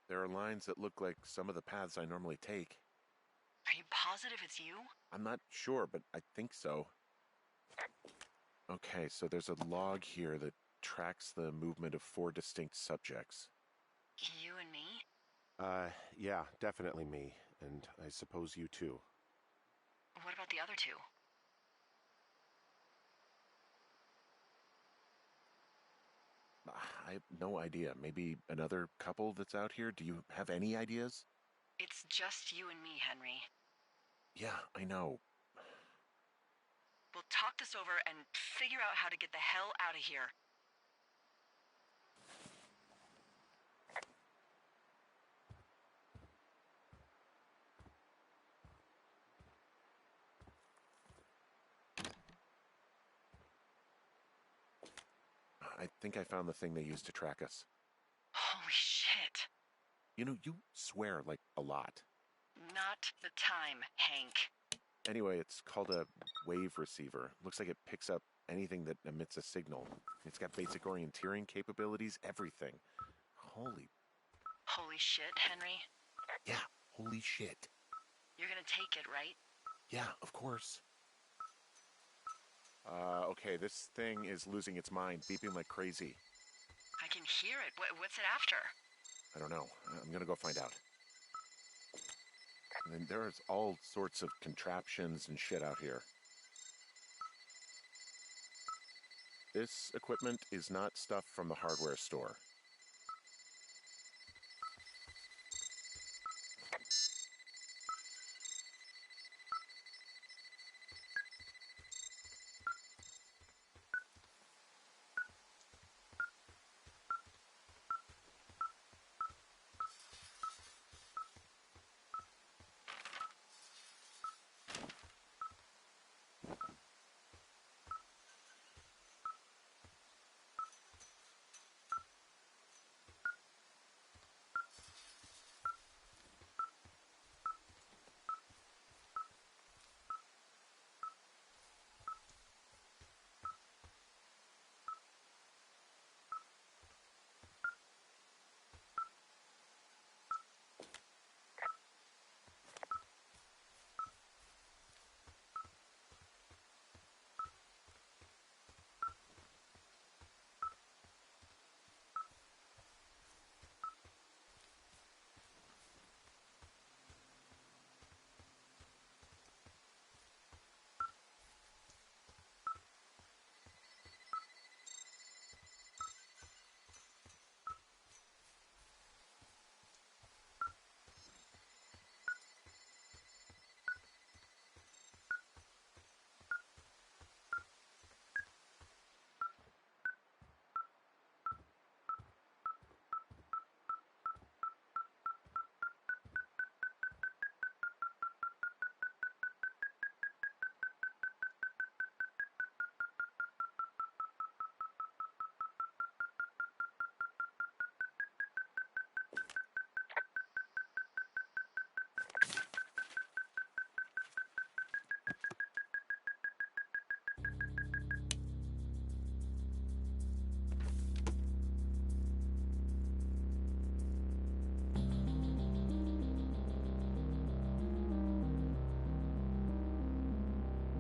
There are lines that look like some of the paths I normally take. Are you positive it's you? I'm not sure, but I think so. Okay, so there's a log here that tracks the movement of 4 distinct subjects. You and me? Yeah, definitely me. And I suppose you too. What about the other 2? I have no idea. Maybe another couple that's out here? Do you have any ideas? It's just you and me, Henry. Yeah, I know. We'll talk this over and figure out how to get the hell out of here. I think I found the thing they used to track us. Holy shit. You know, you swear like a lot. Not the time, Hank. Anyway, it's called a wave receiver. Looks like it picks up anything that emits a signal. It's got basic orienteering capabilities, everything. Holy Shit, Henry. yeah, holy shit. You're gonna take it, right? Yeah, of course. Okay, this thing is losing its mind, beeping like crazy. I can hear it. What's it after? I don't know. I'm gonna go find out. And then there's all sorts of contraptions and shit out here. This equipment is not stuff from the hardware store.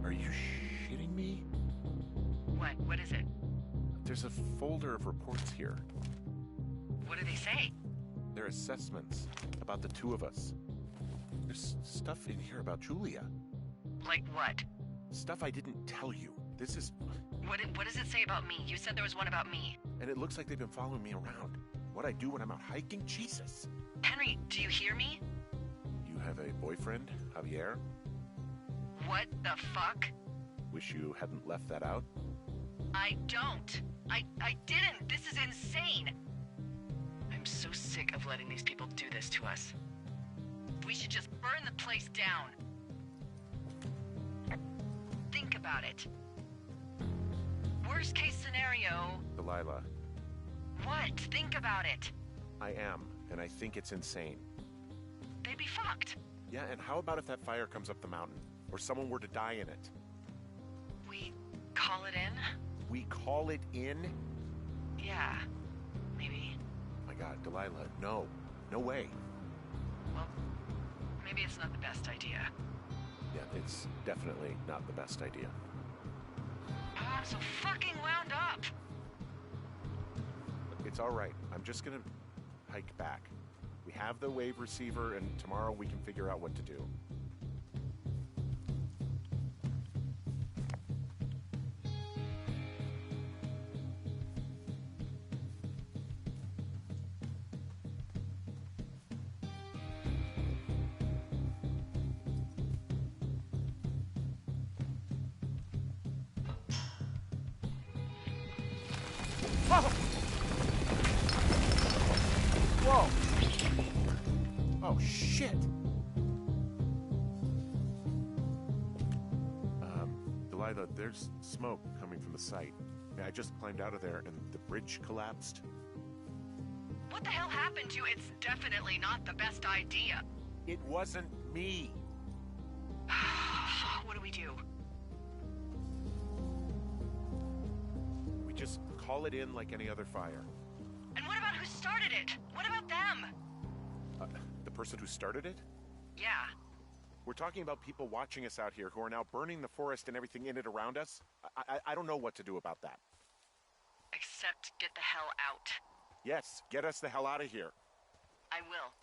Are you shitting me? What is it? There's a folder of reports here. What do they say? They're assessments about the two of us. There's stuff in here about Julia. Like what? Stuff I didn't tell you. This is... What does it say about me? You said there was one about me. And it looks like they've been following me around. What I do when I'm out hiking? Jesus. Henry, do you hear me? You have a boyfriend, Javier? What the fuck? Wish you hadn't left that out. I don't. I didn't. This is insane. I'm so sick of letting these people do this to us. We should just burn the place down. Think about it. Worst case scenario. Delilah, What? Think about it. I am, and I think it's insane. They'd be fucked. Yeah, and how about if that fire comes up the mountain? Or someone were to die in it? We call it in? We call it in? Yeah. Maybe. My God, Delilah, no. No way. Well, maybe it's not the best idea. Yeah, it's definitely not the best idea. Oh, I'm so fucking wound up. It's all right. I'm just gonna hike back. We have the wave receiver, and tomorrow we can figure out what to do. Oh! Whoa! Oh, shit! Delilah, there's smoke coming from the site. I just climbed out of there and the bridge collapsed. What the hell happened to you? It's definitely not the best idea. It wasn't me. What do we do? We just call it in like any other fire. And what about who started it? What about them? The person who started it? Yeah. We're talking about people watching us out here who are now burning the forest and everything in it around us. I don't know what to do about that. Except get the hell out. Yes, get us the hell out of here. I will.